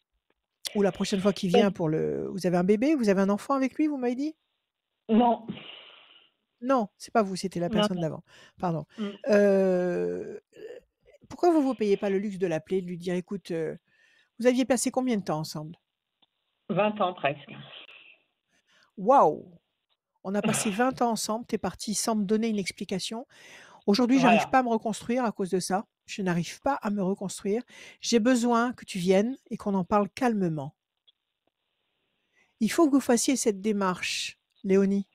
ou la prochaine fois qu'il vient vous avez un bébé, vous avez un enfant avec lui, vous m'avez dit? Non, Non, c'est pas vous, c'était la non, personne non. d'avant. Pardon. Mm. Heu, pourquoi vous payez pas le luxe de l'appeler, de lui dire: «Écoute, Vous aviez passé combien de temps ensemble? 20 ans presque. Waouh! On a passé 20 ans ensemble, tu es parti sans me donner une explication. Aujourd'hui, j'arrive Voilà. pas à me reconstruire à cause de ça. Je n'arrive pas à me reconstruire. J'ai besoin que tu viennes et qu'on en parle calmement. Il faut que vous fassiez cette démarche, Léonie.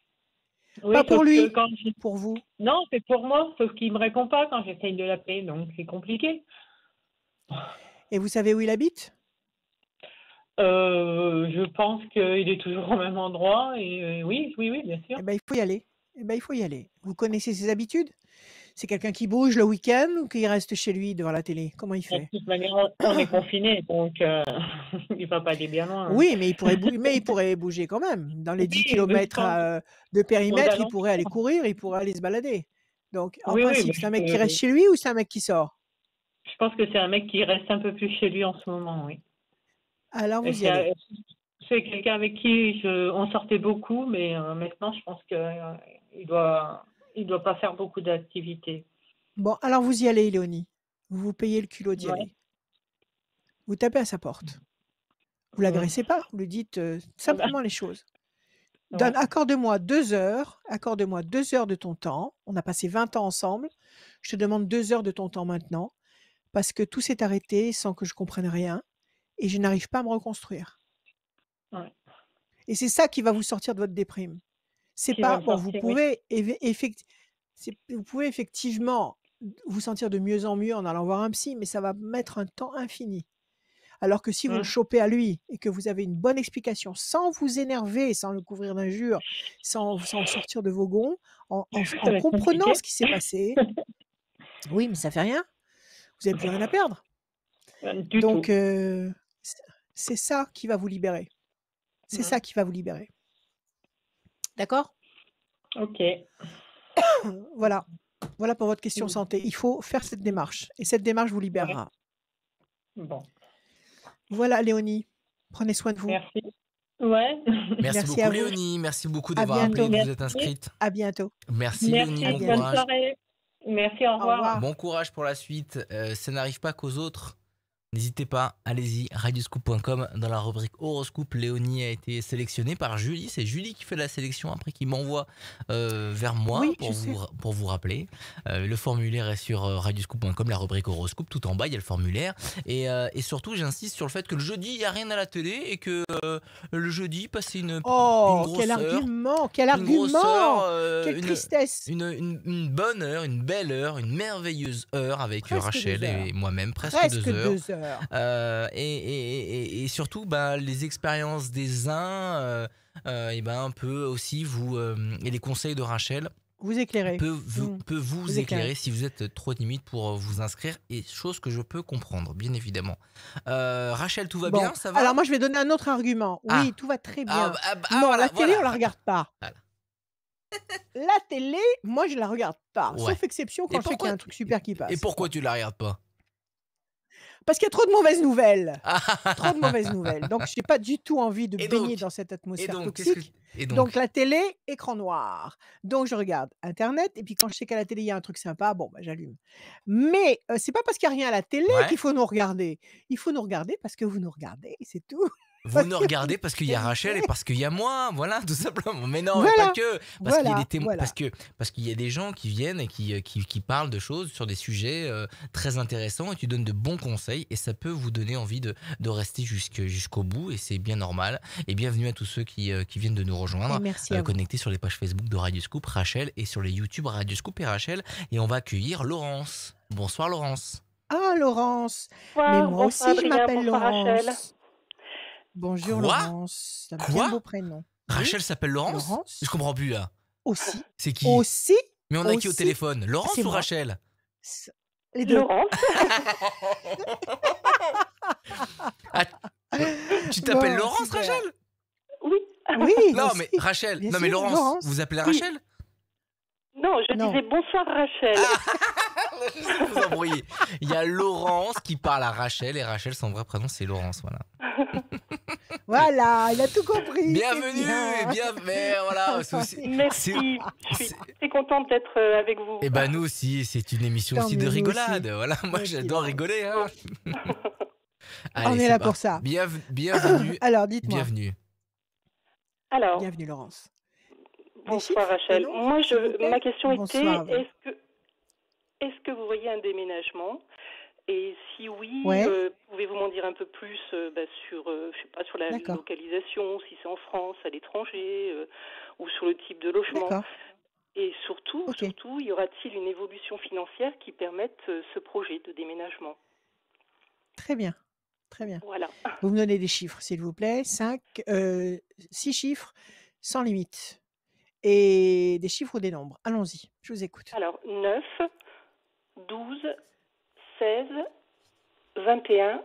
Oui, Pas pour sauf lui, que quand pour vous. Non, c'est pour moi, sauf qu'il me répond pas quand j'essaye de l'appeler, donc c'est compliqué. Et vous savez où il habite? Je pense qu'il est toujours au même endroit et oui, bien sûr. Eh ben, il faut y aller. Eh ben, il faut y aller. Vous connaissez ses habitudes? C'est quelqu'un qui bouge le week-end ou qui reste chez lui devant la télé? Comment il De fait? toute manière, on est confinés, donc il va pas aller bien loin. Oui, mais il pourrait bouger quand même. Dans les 10 Oui, mais je kilomètres pense de périmètre, il aux pourrait aller alentours. courir, il pourrait aller se balader. Donc, en Oui, principe, mais c'est un mec qui reste chez lui ou c'est un mec qui sort? je pense que c'est un mec qui reste un peu plus chez lui en ce moment, oui. Alors, Et vous y allez. c'est quelqu'un avec qui on sortait beaucoup, mais maintenant, je pense que il doit pas faire beaucoup d'activités. Bon, alors vous y allez, Léonie. Vous vous payez le culot d'y Ouais. aller. Vous tapez à sa porte. Vous Mm. l'agressez pas, vous lui dites simplement les choses. Ouais. Accorde-moi 2 heures, accorde-moi 2 heures de ton temps. On a passé 20 ans ensemble. Je te demande 2 heures de ton temps maintenant parce que tout s'est arrêté sans que je comprenne rien et je n'arrive pas à me reconstruire. Ouais. Et c'est ça qui va vous sortir de votre déprime. C'est Qui va pas me bon, sortir, vous pouvez effectivement vous sentir de mieux en mieux en allant voir un psy, mais ça va mettre un temps infini. Alors que si vous le Mm. chopez à lui et que vous avez une bonne explication, sans vous énerver, sans le couvrir d'injures, sans le sortir de vos gonds, en Ça va être comprenant compliqué. ce qui s'est passé, oui, mais ça fait rien. Vous n'avez plus rien à perdre. Du Donc, tout. c'est ça qui va vous libérer. C'est Mm. ça qui va vous libérer. D'accord? Ok. Voilà. Voilà pour votre question santé. Il faut faire cette démarche. Et cette démarche vous libérera. Bon. Voilà, Léonie. Prenez soin de vous. Merci. Ouais. Merci Merci beaucoup à vous. Léonie, merci beaucoup À d'avoir appelé, bientôt. de vous êtes inscrite. À bientôt. Merci Merci. Léonie, bon bientôt. Bonne courage. soirée. Merci. Au revoir. revoir. Bon courage pour la suite. Ça n'arrive pas qu'aux autres. N'hésitez pas, allez-y, radioscoop.com. Dans la rubrique horoscope, Léonie a été sélectionnée par Julie. C'est Julie qui fait la sélection après qui m'envoie vers moi Oui, pour vous rappeler. Le formulaire est sur radioscoop.com, la rubrique horoscope. Tout en bas, il y a le formulaire. Et surtout, j'insiste sur le fait que le jeudi, il n'y a rien à la télé et que le jeudi, passer une Oh, grosse quel heure. argument! Quel Une grosse argument! heure, Quelle tristesse! une bonne heure, une belle heure, une merveilleuse heure avec Presque Rachel 2 heures. et moi-même, presque Presque 2 heures. 2 heures. Et surtout, les expériences des uns, et un peu aussi vous et les conseils de Rachel Vous éclairez. peut vous Vous éclairer si vous êtes trop timide pour vous inscrire, et chose que je peux comprendre, bien évidemment. Rachel, tout va Bon, bien, ça va? alors moi je vais donner un autre argument. Ah. Oui, tout va très bien. Non, voilà, la télé, voilà. on la regarde pas. Voilà. La télé, moi je la regarde pas. Ouais. Sauf exception quand Et je sais qu'il y pourquoi a un truc super qui passe. Et pourquoi tu la regardes pas? Parce qu'il y a trop de mauvaises nouvelles. Trop de mauvaises nouvelles. Donc j'ai pas du tout envie de Et baigner donc dans cette Et atmosphère donc, qu'est-ce que... toxique. Et Donc la télé, écran noir. Donc je regarde Internet et puis quand je sais qu'à la télé il y a un truc sympa, bon j'allume. Mais c'est pas parce qu'il n'y a rien à la télé Ouais. qu'il faut nous regarder. Il faut nous regarder parce que vous nous regardez, c'est tout. Vous nous regardez parce qu'il y a Rachel et parce qu'il y a moi, voilà, tout simplement. Mais non, mais Voilà. pas que, parce qu'il y a Voilà, des témoins, voilà. parce qu'il y a des gens qui viennent et qui parlent de choses sur des sujets très intéressants, et tu donnes de bons conseils, et ça peut vous donner envie de rester jusqu'au bout, et c'est bien normal. Et bienvenue à tous ceux qui viennent de nous rejoindre, Et merci à vous. connectés sur les pages Facebook de Radio Scoop, Rachel, et sur les YouTube Radio Scoop et Rachel. Et on va accueillir Laurence. Bonsoir Laurence. Ah Laurence. Bonsoir, Mais moi aussi bonsoir je Adrien, m'appelle bonsoir Rachel. Laurence. Bonjour Quoi Laurence. C'est un Quoi bien beau prénom. Oui, Rachel s'appelle Laurence? Laurence. Je comprends plus là. Aussi. C'est qui? Aussi. Mais on a qui au aussi. téléphone? Laurence C'est ou moi. Rachel? Les deux. Laurence. Tu t'appelles Bon, Laurence, super. Rachel? Oui. Oui. Non, aussi. mais Rachel, Bien non, mais sûr, Laurence, Laurence. vous appelez Oui. Rachel? Non, je Non. disais bonsoir Rachel. Je sais que vous embrouillez. Il y a Laurence qui parle à Rachel, et Rachel, son vrai prénom, c'est Laurence, voilà. Voilà, il a tout compris. c'est Bienvenue, bien. mais voilà. Merci. Je suis très contente d'être avec vous. Et ben nous aussi, c'est une émission Tant aussi mieux, de nous rigolade. aussi. Voilà, moi Nous j'adore aussi, rigoler. Hein. On Allez, est c'est là pour parti. ça. Bienvenue, Alors, dites-moi. bienvenue. Alors, Bienvenue, Laurence. Des bonsoir chiffres, des Rachel. nombres, Moi, s'il vous plaît? ma question Bonsoir à était, vous. est-ce que vous voyez un déménagement? Et si oui, Ouais, pouvez-vous m'en dire un peu plus sur, je sais pas, sur la d'accord, localisation, si c'est en France, à l'étranger, ou sur le type de logement? d'accord, Et surtout, ok. y aura-t-il une évolution financière qui permette ce projet de déménagement? Très bien, très bien. Voilà. Vous me donnez des chiffres, s'il vous plaît. 6 chiffres, sans limite. Et des chiffres ou des nombres. Allons-y, je vous écoute. Alors, 9, 12, 16, 21,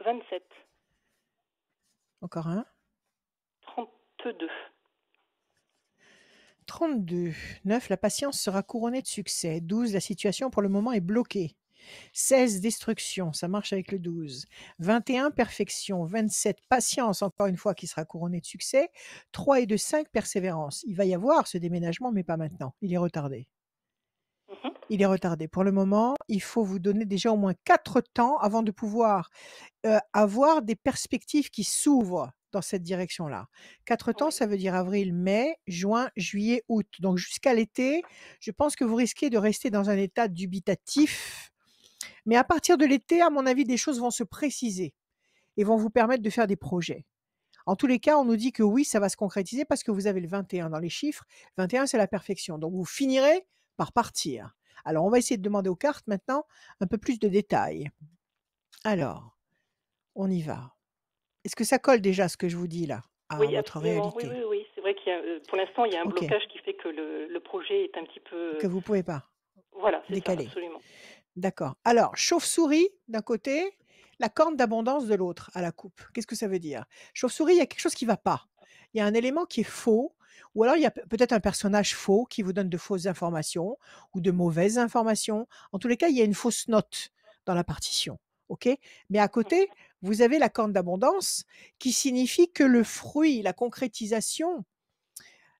27, Encore un. 32. 32. 9, la patience sera couronnée de succès. 12, la situation pour le moment est bloquée. 16, destruction, ça marche avec le 12. 21, perfection. 27, patience, encore une fois, qui sera couronnée de succès. 3 et 2, 5, persévérance. Il va y avoir ce déménagement, mais pas maintenant. Il est retardé. Mhm. Il est retardé. Pour le moment, il faut vous donner déjà au moins 4 temps avant de pouvoir avoir des perspectives qui s'ouvrent dans cette direction-là. 4 temps, Oui. ça veut dire avril, mai, juin, juillet, août. Donc jusqu'à l'été, je pense que vous risquez de rester dans un état dubitatif. Mais à partir de l'été, à mon avis, des choses vont se préciser et vont vous permettre de faire des projets. En tous les cas, on nous dit que oui, ça va se concrétiser parce que vous avez le 21 dans les chiffres. 21, c'est la perfection. Donc vous finirez par partir. Alors, on va essayer de demander aux cartes maintenant un peu plus de détails. Alors, on y va. Est-ce que ça colle déjà ce que je vous dis là à Oui, votre absolument. Oui, réalité? oui, oui. C'est vrai qu'il y a, pour l'instant, il y a un Ok, blocage qui fait que le projet est un petit peu. que vous pouvez pas Voilà, c'est ça, décaler. absolument. D'accord. Alors, chauve-souris d'un côté, la corne d'abondance de l'autre à la coupe. Qu'est-ce que ça veut dire? Chauve-souris, il y a quelque chose qui va pas. Il y a un élément qui est faux, ou alors il y a peut-être un personnage faux qui vous donne de fausses informations ou de mauvaises informations. En tous les cas, il y a une fausse note dans la partition. OK? Mais à côté, vous avez la corne d'abondance qui signifie que le fruit, la concrétisation,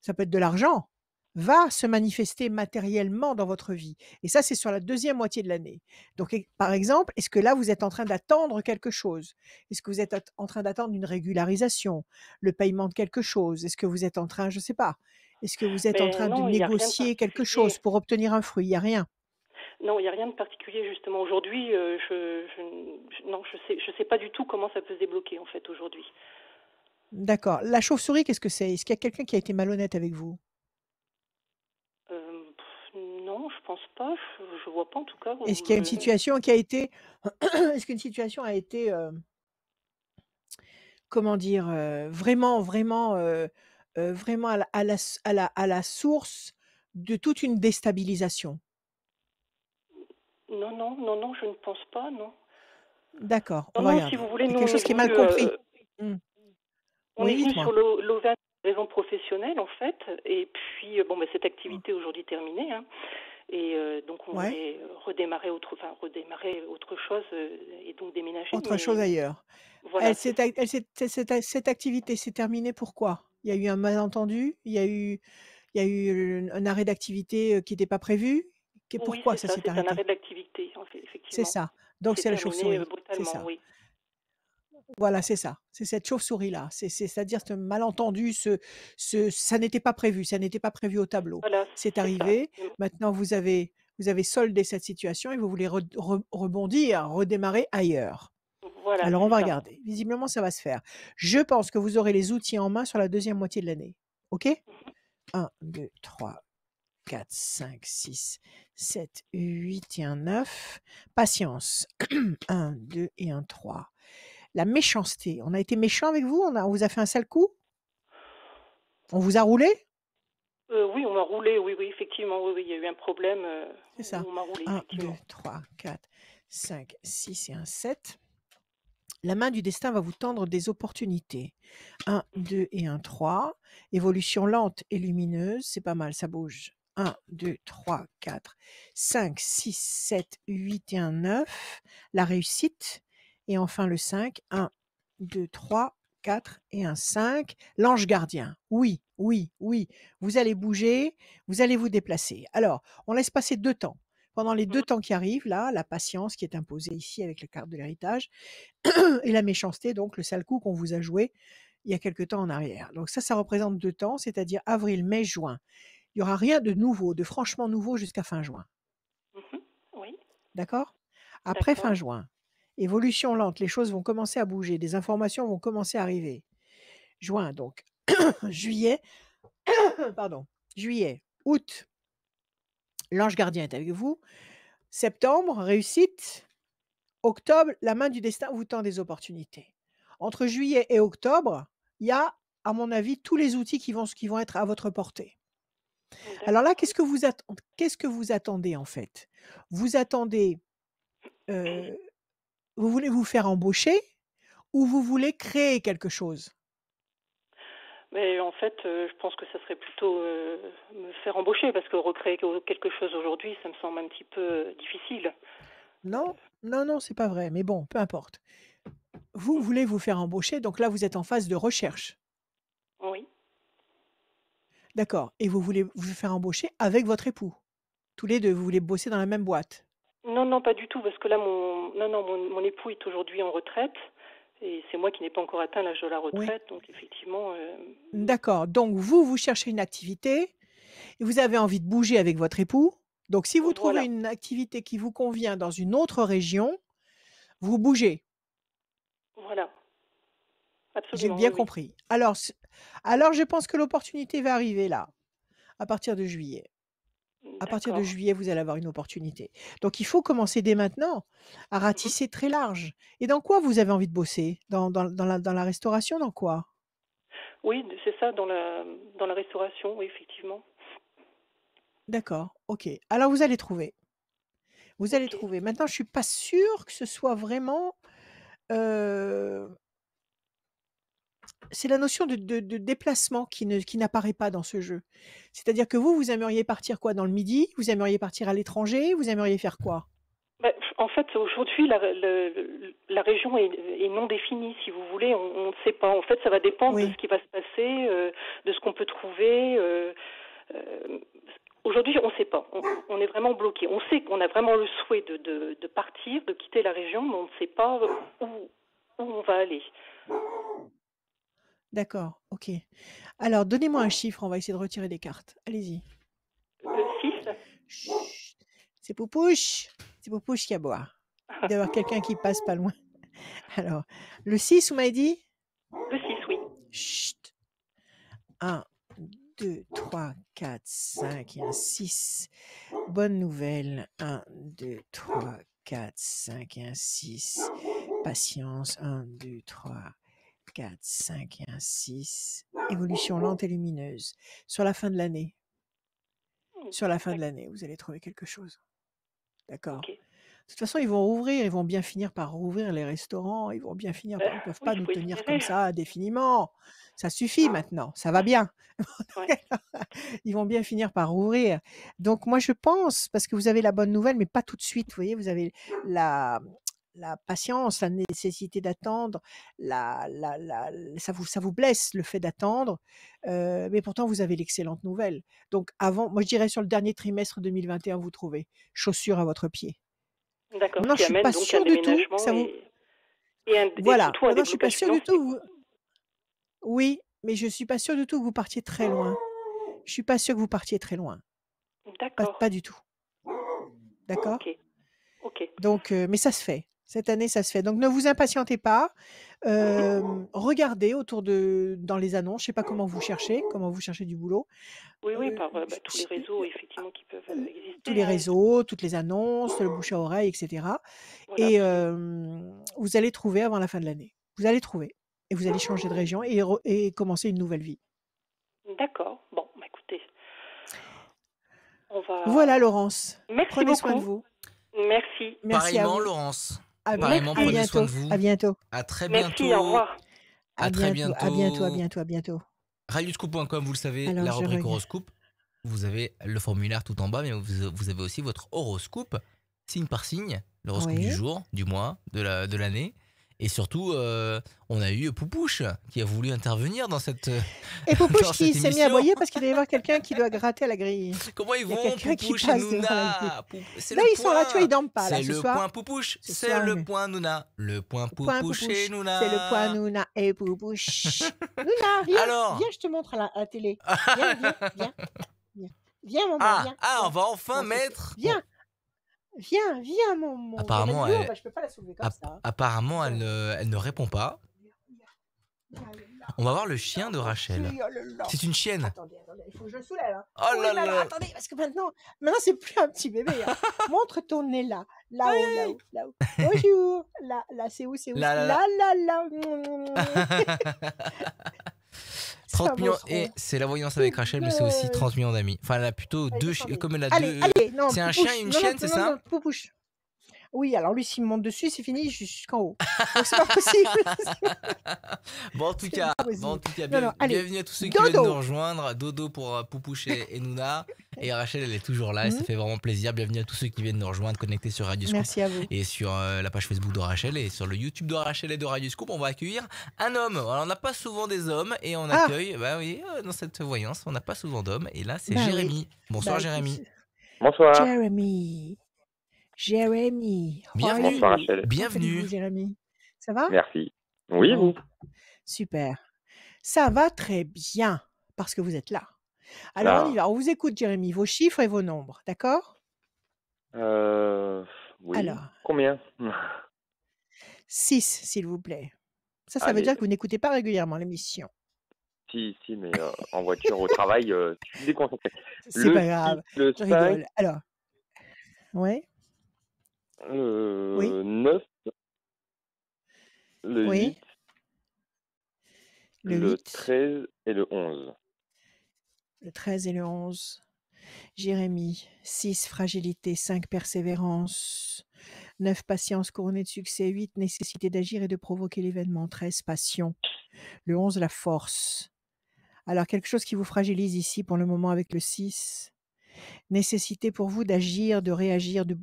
ça peut être de l'argent, va se manifester matériellement dans votre vie. Et ça, c'est sur la deuxième moitié de l'année. Donc, par exemple, est-ce que là, vous êtes en train d'attendre quelque chose? Est-ce que vous êtes en train d'attendre une régularisation, le paiement de quelque chose? Est-ce que vous êtes en train, je ne sais pas, est-ce que vous êtes en Mais train de non, il n'y a rien de négocier quelque chose particulier. pour obtenir un fruit? Il n'y a rien. Non, il n'y a rien de particulier justement. Aujourd'hui, non, je sais pas du tout comment ça peut se débloquer en fait aujourd'hui. D'accord. La chauve-souris, qu'est-ce que c'est? Est-ce qu'il y a quelqu'un qui a été malhonnête avec vous? Non, je pense pas. Je vois pas en tout cas. Est-ce qu'il y a une situation qui a été, est-ce qu'une situation a été, comment dire? Vraiment à la source de toute une déstabilisation. Non, non, non, non, je ne pense pas, non. D'accord, on Non, va non, si regarder. vous voulez, Il y a nous quelque on est chose qui est mal venu, compris. Mmh. on est Oui, venu sur dites-moi. l'Auvergne pour des raisons professionnelles en fait, et puis bon, cette Mmh. activité aujourd'hui terminée, hein, et donc on Ouais, voulait redémarrer autre chose et donc déménager, autre chose mais ailleurs. voilà, c'est ça. Cette activité s'est terminée pourquoi? Il y a eu un malentendu? Il y a eu un arrêt d'activité, qui n'était pas prévu? Oui, Pourquoi c'est ça ça, s'est c'est un arrêt arrêté? de l'activité, en fait, C'est effectivement. ça. Donc C'est c'est la terminé chauve-souris, c'est brutalement, ça. oui. Voilà, c'est ça. C'est cette chauve-souris-là. C'est-à-dire ce malentendu, ça n'était pas prévu, ça n'était pas prévu au tableau. Voilà, C'est c'est ça, arrivé. absolument. Maintenant, vous avez soldé cette situation et vous voulez rebondir, redémarrer ailleurs. Voilà, Alors, on c'est va ça. regarder. Visiblement, ça va se faire. Je pense que vous aurez les outils en main sur la deuxième moitié de l'année. OK? 1, 2, 3, 4, 5, 6, 7, 8 et un 9. Patience. 1, 2 et un 3. La méchanceté. On a été méchant avec vous? On vous a fait un sale coup? On vous a roulé? Oui, on m'a roulé, oui, oui, effectivement, oui, oui, il y a eu un problème C'est où ça. on m'a roulé, 1, 2, effectivement. 3, 4, 5, 6 et un 7. La main du destin va vous tendre des opportunités. 1, 2 et un 3. Évolution lente et lumineuse. C'est pas mal, ça bouge. 1, 2, 3, 4, 5, 6, 7, 8 et un 9. La réussite. Et enfin le 5. 1, 2, 3, 4 et un 5. L'ange gardien. Oui, oui, oui. Vous allez bouger, vous allez vous déplacer. Alors, on laisse passer 2 temps. Pendant les 2 temps qui arrivent là, la patience qui est imposée ici avec la carte de l'héritage et la méchanceté, donc le sale coup qu'on vous a joué il y a quelque temps en arrière. Donc ça représente 2 temps, c'est-à-dire avril, mai, juin. Il y aura rien de nouveau, de franchement nouveau jusqu'à fin juin. Mhm. Oui, D'accord? Après fin d'accord. juin, évolution lente, les choses vont commencer à bouger, des informations vont commencer à arriver. Juin donc. Juillet, pardon, juillet, août, l'ange gardien est avec vous. Septembre, réussite. Octobre, la main du destin vous tend des opportunités. Entre juillet et octobre, il y a, à mon avis, tous les outils qui vont être à votre portée. Alors là, D'accord. qu'est-ce que vous attendez en fait? Vous attendez, euh, vous voulez vous faire embaucher ou vous voulez créer quelque chose? Mais en fait, je pense que ça serait plutôt me faire embaucher parce que recréer quelque chose aujourd'hui, ça me semble un petit peu difficile. Non, non, non, c'est pas vrai. Mais bon, peu importe. Vous Mm. voulez vous faire embaucher, donc là, vous êtes en phase de recherche. Oui. D'accord. Et vous voulez vous faire embaucher avec votre époux. Tous les deux, vous voulez bosser dans la même boîte. Non, non, pas du tout, parce que là, mon époux est aujourd'hui en retraite et c'est moi qui n'ai pas encore atteint l'âge de la Oui. retraite, donc effectivement, D'accord. Donc vous cherchez une activité et vous avez envie de bouger avec votre époux. Donc si vous trouvez voilà, une activité qui vous convient dans une autre région, vous bougez. voilà, J'ai absolument, bien oui, oui. compris. Alors je pense que l'opportunité va arriver là, à partir de juillet. À partir de D'accord. juillet, vous allez avoir une opportunité. Donc il faut commencer dès maintenant à Mhm. ratisser très large. Et dans quoi vous avez envie de bosser? Dans la restauration, dans quoi? Oui, c'est ça, dans la restauration, oui, effectivement. D'accord, OK. Alors vous allez trouver. Vous allez Ok. trouver. Maintenant, je suis pas sûre que ce soit vraiment, heu, c'est la notion de déplacement qui n'apparaît pas dans ce jeu. C'est-à-dire que vous aimeriez partir quoi? Dans le Midi? Vous aimeriez partir à l'étranger? Vous aimeriez faire quoi? Bah, en fait, aujourd'hui, la région est non définie, si vous voulez. On ne sait pas. En fait, ça va dépendre de ce Oui, qui va se passer, de ce qu'on peut trouver. Euh, Aujourd'hui, on ne sait pas. On est vraiment bloqué. On sait qu'on a vraiment le souhait de partir, de quitter la région, mais on ne sait pas où on va aller. d'accord, OK. Alors donnez-moi un chiffre, on va essayer de retirer des cartes. Allez-y. Le 6. Chut, c'est Poupouche qui aboie. Il doit y avoir quelqu'un qui passe pas loin. Alors, le 6, vous m'avez dit? Le 6, oui. Chut. 1, 2, 3, 4, 5 et un 6. Bonne nouvelle. 1, 2, 3, 4, 5 et un 6. Patience. 1, 2, 3, 4, 5 et un 6. Évolution lente et lumineuse. Sur la fin de l'année. Sur la fin de l'année, vous allez trouver quelque chose. D'accord? Ok. De toute façon, ils vont rouvrir, ils vont bien finir par rouvrir les restaurants, ils vont bien finir par ils peuvent Oui, pas il nous faut tenir comme espérer. ça indéfiniment. Ça suffit maintenant, ça va bien. Ouais. Ils vont bien finir par rouvrir. Donc moi je pense, parce que vous avez la bonne nouvelle, mais pas tout de suite, vous voyez, vous avez la la patience, la nécessité d'attendre, ça vous blesse le fait d'attendre, mais pourtant vous avez l'excellente nouvelle. Donc avant, moi je dirais sur le dernier trimestre 2021, vous trouvez chaussures à votre pied. D'accord. Ce Maintenant, je qui suis amène pas donc un sûre du tout que déménagement ça vous et voilà, surtout un maintenant je suis pas déblocage sûre du tout financier, que quoi. vous oui, mais je suis pas sûre du tout que vous partiez très loin. Je suis pas sûre que vous partiez très loin. D'accord. Pas du tout. D'accord? Ok. Ok. Donc mais ça se fait. Cette année, ça se fait. Donc ne vous impatientez pas. Regardez autour de dans les annonces, je sais pas comment vous cherchez du boulot. Oui, oui, Heu, par tous les ch réseaux effectivement qui peuvent tous exister, les hein. réseaux, toutes les annonces, le bouche à oreille et cetera Voilà, et absolument. vous allez trouver avant la fin de l'année. Vous allez trouver et vous allez changer de région et commencer une nouvelle vie. D'accord. Bon, bah écoutez, on Voilà va. Laurence, Merci prenez soin de beaucoup. vous. Merci. Merci à Pareillement, vous. Laurence. À Pareillement, à Merci. prenez soin de bientôt, vous. à bientôt, À très Merci. Au bientôt. revoir. À très à bientôt, à bientôt. bientôt, à bientôt. Radioscoop.com, vous le savez, Alors la je rubrique regarde. horoscope. Vous avez le formulaire tout en bas, mais vous avez aussi votre horoscope, signe par signe, l'horoscope du Oui. jour, du mois, de l'année. Et surtout, on a eu Poupouche qui a voulu intervenir dans cette, Et Poupouche dans qui cette s'est mis à émission. aboyer parce qu'il doit y avoir quelqu'un qui doit gratter à la grille. Comment ils Il y a vont, quelqu'un qui Poupouche et passe devant la grille. Nouna? C'est Là, le ils sont là, tu vois, point. ils dorment pas, là, C'est ce le soir. point Poupouche. Ce C'est soir, le mais- point Nouna. Le point Point Poupouche et Poupouche. Nouna. C'est le point Nouna et Poupouche. Nouna, viens. Alors. Viens, je te montre à la télé. Viens, viens. Viens, maman, viens. On va enfin Bon, mettre. Viens. Viens, mon. Apparemment, viens, elle- je peux pas la soulever comme ça. Apparemment, elle ne répond pas. On va voir le chien de Rachel. Oh là là. C'est une chienne. Attendez, il faut que je le soulève. Hein. Oh là là, là. attendez, parce que maintenant c'est plus un petit bébé. Hein. Montre ton nez là. Là-haut. Bonjour. Là, c'est où? Là. Là. 30 millions. monstre. Et c'est la voyance avec Rachel, mais c'est aussi 30 millions d'amis. Enfin, elle a plutôt Allez, deux descendez. chiens. Comme elle a Allez, deux. non, C'est un Poupouche. chien et une Non, chienne, c'est ça? non, Poupouche. Oui, alors lui, s'il me monte dessus, c'est fini jusqu'en haut. Donc c'est pas possible. Bon, en tout C'est cas, pas possible. Non, allez. bienvenue à tous ceux qui Dodo. viennent nous rejoindre. Dodo pour Poupouche et Nouna. Et Rachel, elle est toujours là et ça fait vraiment plaisir. Bienvenue à tous ceux qui viennent nous rejoindre, connectés sur Radio Scoop. Merci à vous. Et sur la page Facebook de Rachel et sur le YouTube de Rachel et de Radio Scoop, on va accueillir un homme. Alors, on n'a pas souvent des hommes et on accueille, dans cette voyance, on n'a pas souvent d'hommes. Et là, c'est Bah oui. Jérémy. Bonsoir, Bah, Jérémy. Bonsoir. Jérémy. Bienvenue. Bonsoir Rachel. Bienvenue. Comment allez-vous, Jérémy? Ça va? Merci. Oui, vous? Super. Ça va très bien, parce que vous êtes là. Alors, on y va. On vous écoute, Jérémy, vos chiffres et vos nombres, d'accord? Oui. Alors. Combien? 6, s'il vous plaît. Ça veut Allez. dire que vous n'écoutez pas régulièrement l'émission. Si, mais en voiture au travail, je suis déconcentré. C'est pas grave, 6, le je 5, rigole. Alors, ouais, Oui. 9, le Oui. 8, le le 8, 13 et le 11. le 13 et le 11. Jérémy, 6, fragilité, 5, persévérance, 9, patience couronnée de succès, 8, nécessité d'agir et de provoquer l'événement, 13, passion, le 11, la force. Alors, quelque chose qui vous fragilise ici pour le moment avec le 6, nécessité pour vous d'agir, de réagir, de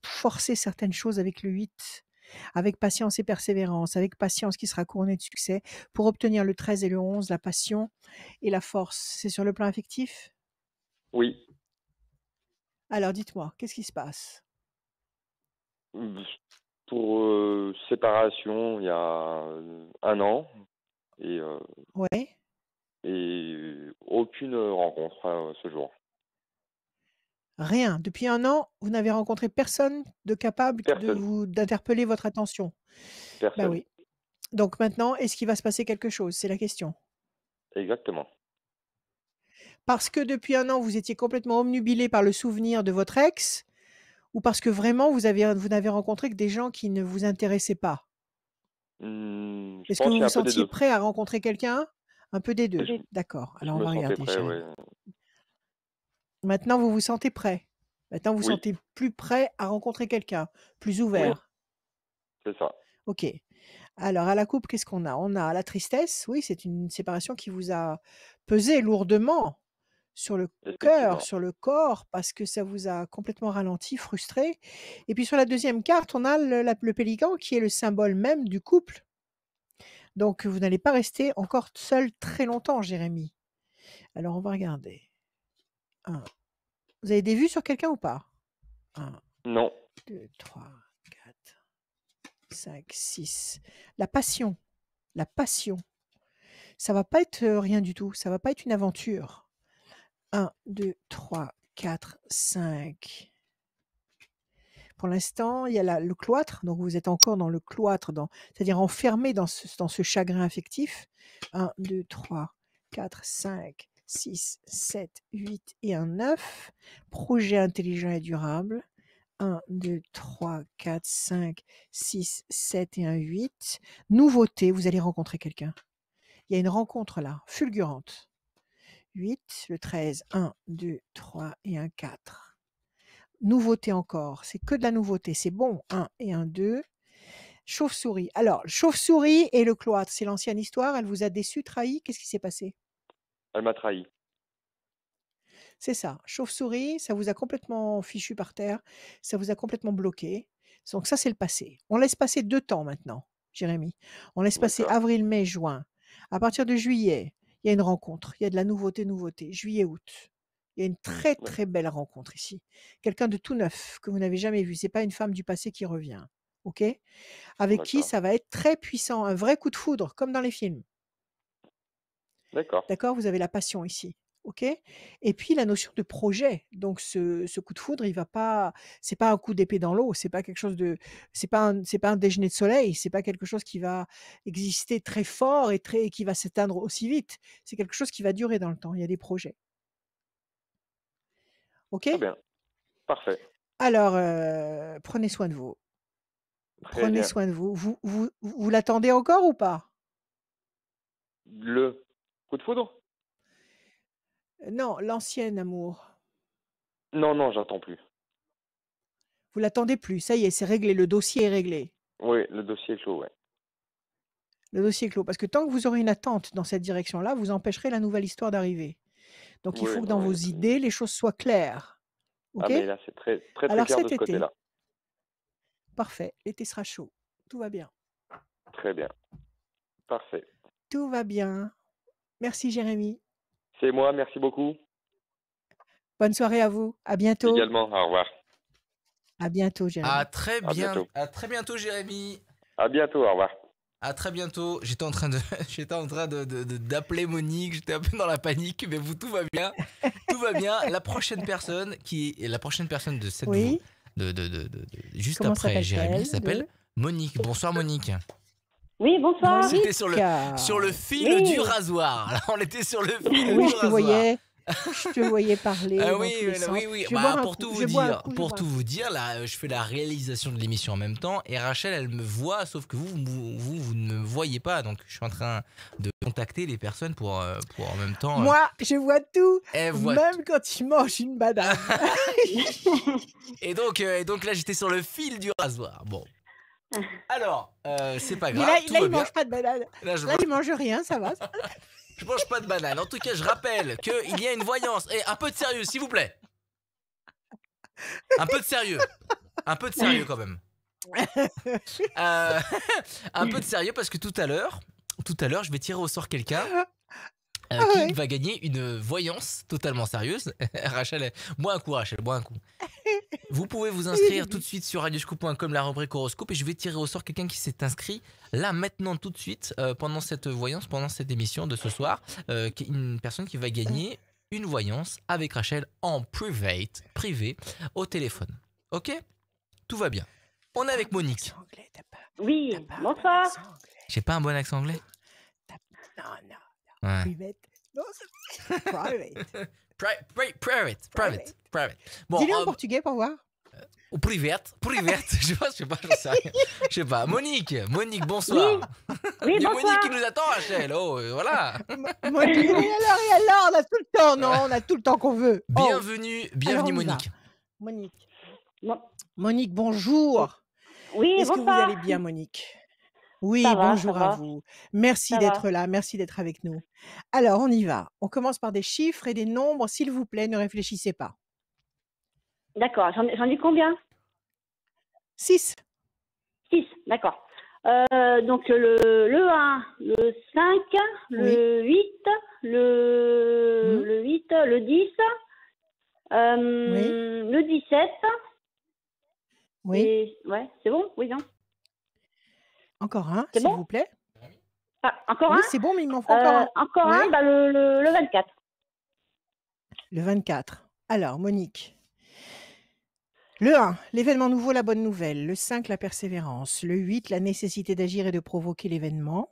forcer certaines choses avec le 8, avec patience et persévérance, avec patience qui sera couronnée de succès, pour obtenir le 13 et le 11, la passion et la force. C'est sur le plan affectif? Oui. Alors, dites-moi, qu'est-ce qui se passe? Pour séparation, il y a 1 an. Ouais. Et aucune rencontre à ce jour. Rien. Depuis 1 an, vous n'avez rencontré personne de capable d'interpeller votre attention. Personne. Bah oui. Donc maintenant, est-ce qu'il va se passer quelque chose? C'est la question. Exactement. Parce que depuis 1 an, vous étiez complètement obnubilé par le souvenir de votre ex, ou parce que vraiment vous n'avez rencontré que des gens qui ne vous intéressaient pas? Je Est-ce pense que qu'il y vous a vous un peu des sentiez deux. prêt à rencontrer quelqu'un? Un peu des deux. Je- D'accord. Je Alors on me va sentais regarder. prêt, Jérémy. ouais. Maintenant, vous vous sentez prêt. Maintenant, vous vous Oui. sentez plus prêt à rencontrer quelqu'un, plus ouvert. C'est ça. Ok. Alors, à la coupe, qu'est-ce qu'on a? On a la tristesse. Oui, c'est une séparation qui vous a pesé lourdement sur le Effectivement. cœur, sur le corps, parce que ça vous a complètement ralenti, frustré. Et puis sur la deuxième carte, on a le pélican qui est le symbole même du couple. Donc, vous n'allez pas rester encore seul très longtemps, Jérémy. Alors, on va regarder. Vous avez des vues sur quelqu'un ou pas? 1, Non. 2, 3, 4, 5, 6. La passion. La passion. Ça va pas être rien du tout. Ça va pas être une aventure. 1, 2, 3, 4, 5. Pour l'instant, il y a le cloître. Donc, vous êtes encore dans le cloître, c'est-à-dire enfermé dans ce chagrin affectif. 1, 2, 3, 4, 5, 6, 7, 8 et un 9. Projet intelligent et durable. 1, 2, 3, 4, 5, 6, 7 et un 8. Nouveauté, vous allez rencontrer quelqu'un. Il y a une rencontre là, fulgurante. 8, le 13, 1, 2, 3 et un 4. Nouveauté encore, c'est que de la nouveauté, c'est bon. 1 et un 2. Chauve-souris. Alors, chauve-souris et le cloître, c'est l'ancienne histoire, elle vous a déçu, trahi, qu'est-ce qui s'est passé? Elle m'a trahi. C'est ça, chauve-souris, ça vous a complètement fichu par terre, ça vous a complètement bloqué. Donc ça, c'est le passé. On laisse passer 2 temps maintenant. Jérémy. On laisse passer D'accord. avril, mai, juin. À partir de juillet, il y a une rencontre. Il y a de la nouveauté. Juillet, août. Il y a une très, Ouais. très belle rencontre ici. Quelqu'un de tout neuf que vous n'avez jamais vu. C'est pas une femme du passé qui revient. OK? Avec qui D'accord. ça va être très puissant. Un vrai coup de foudre, comme dans les films. D'accord. D'accord? Vous avez la passion ici. OK? Et puis la notion de projet. Donc ce coup de foudre, il va pas c'est pas un coup d'épée dans l'eau, c'est pas quelque chose de c'est pas un déjeuner de soleil, c'est pas quelque chose qui va exister très fort et qui va s'éteindre aussi vite. C'est quelque chose qui va durer dans le temps. Il y a des projets. OK? Très bien. Parfait. Alors, prenez soin de vous. Très Prenez bien. soin de vous. Vous l'attendez encore ou pas? Le coup de foudre? Non, l'ancien amour. Non, j'attends plus. Vous l'attendez plus. Ça y est, c'est réglé. Le dossier est réglé. Oui, le dossier est clos, ouais. Le dossier est clos. Parce que tant que vous aurez une attente dans cette direction-là, vous empêcherez la nouvelle histoire d'arriver. Donc il Oui, faut que dans vos oui. idées, les choses soient claires. Ah, OK? mais là, c'est très, très, très Alors clair de cet ce été, côté-là. parfait. L'été sera chaud. Tout va bien. Très bien. Parfait. Tout va bien. Merci Jérémy. C'est moi, merci beaucoup. Bonne soirée à vous. À bientôt. Également, au revoir. À bientôt Jérémy. À très À bien. bientôt. À très bientôt, Jérémy. À bientôt, au revoir. À très bientôt. J'étais en train d'appeler Monique. J'étais un peu dans la panique, mais tout va bien. Tout va bien. La prochaine personne de cette Oui. juste Comment après Jérémy s'appelle-t-elle s'appelle Monique. Bonsoir Monique. Oui, bonsoir. Monique. C'était sur le fil Oui. du rasoir. Là, on était sur le fil Oui, du je te rasoir. voyais. Je te voyais parler. Ah dans oui, tous les sens. oui. Je vais boire un Pour coup, tout je vous bois un dire, coup, je pour bois un tout coup. vous dire, là, je fais la réalisation de l'émission en même temps et Rachel, elle me voit, sauf que vous ne me voyez pas, donc je suis en train de contacter les personnes pour en même temps. Moi, je vois tout, Elle voit même quand tu manges une banane. Et donc là, j'étais sur le fil du rasoir. Bon. Alors, c'est pas Mais grave. là, tout là, va il bien. mange pas de banane. Là, je Là, il mange rien, ça va. mange pas de banane. En tout cas, je rappelle qu'il y a une voyance. Et un peu de sérieux, s'il vous plaît. Un peu de sérieux. Un peu de sérieux quand même. Un peu de sérieux parce que tout à l'heure, je vais tirer au sort quelqu'un qui va gagner une voyance totalement sérieuse. Rachel, bois un coup, Rachel, bois un coup. Vous pouvez vous inscrire tout de suite sur radioscoop.com, la rubrique horoscope, et je vais tirer au sort quelqu'un qui s'est inscrit là maintenant tout de suite pendant cette voyance, pendant cette émission de ce soir, une personne qui va gagner une voyance avec Rachel en privé au téléphone. Ok ? Tout va bien. On est avec Monique. Oui, bonsoir. J'ai pas un bon accent anglais ? Non. Ouais. Private. Non, c'est private. Private. Bon, Dis-le en portugais pour voir. ou private, je sais pas, j'en sais rien. Je sais pas. Monique, bonsoir. Oui, Il y a bonsoir. Monique qui nous attend, Rachel. Oh, voilà. Monique, et alors, on a tout le temps, non, on a tout le temps qu'on veut. Bienvenue Alors, on y Monique. va. Monique. Bon. Monique, bonjour. Oui, Est-ce que vous bonsoir. allez bien, Monique? Oui, Ça va, bonjour ça à va. vous. Merci Ça d'être va. là, merci d'être avec nous. Alors, on y va. On commence par des chiffres et des nombres, s'il vous plaît, ne réfléchissez pas. D'accord, j'en dis combien? 6, 6, d'accord. Donc le 1, le 5, le 8, le 8, le 10, le 17. oui. Et, ouais, c'est bon? Oui, non? Encore un, C'est s'il bon? vous plaît. Ah, encore Oui, un? c'est bon, mais il m'en faut encore un. Encore Oui. un, bah, le 24. Le 24. Alors, Monique. Le 1, l'événement nouveau, la bonne nouvelle. Le 5, la persévérance. Le 8, la nécessité d'agir et de provoquer l'événement.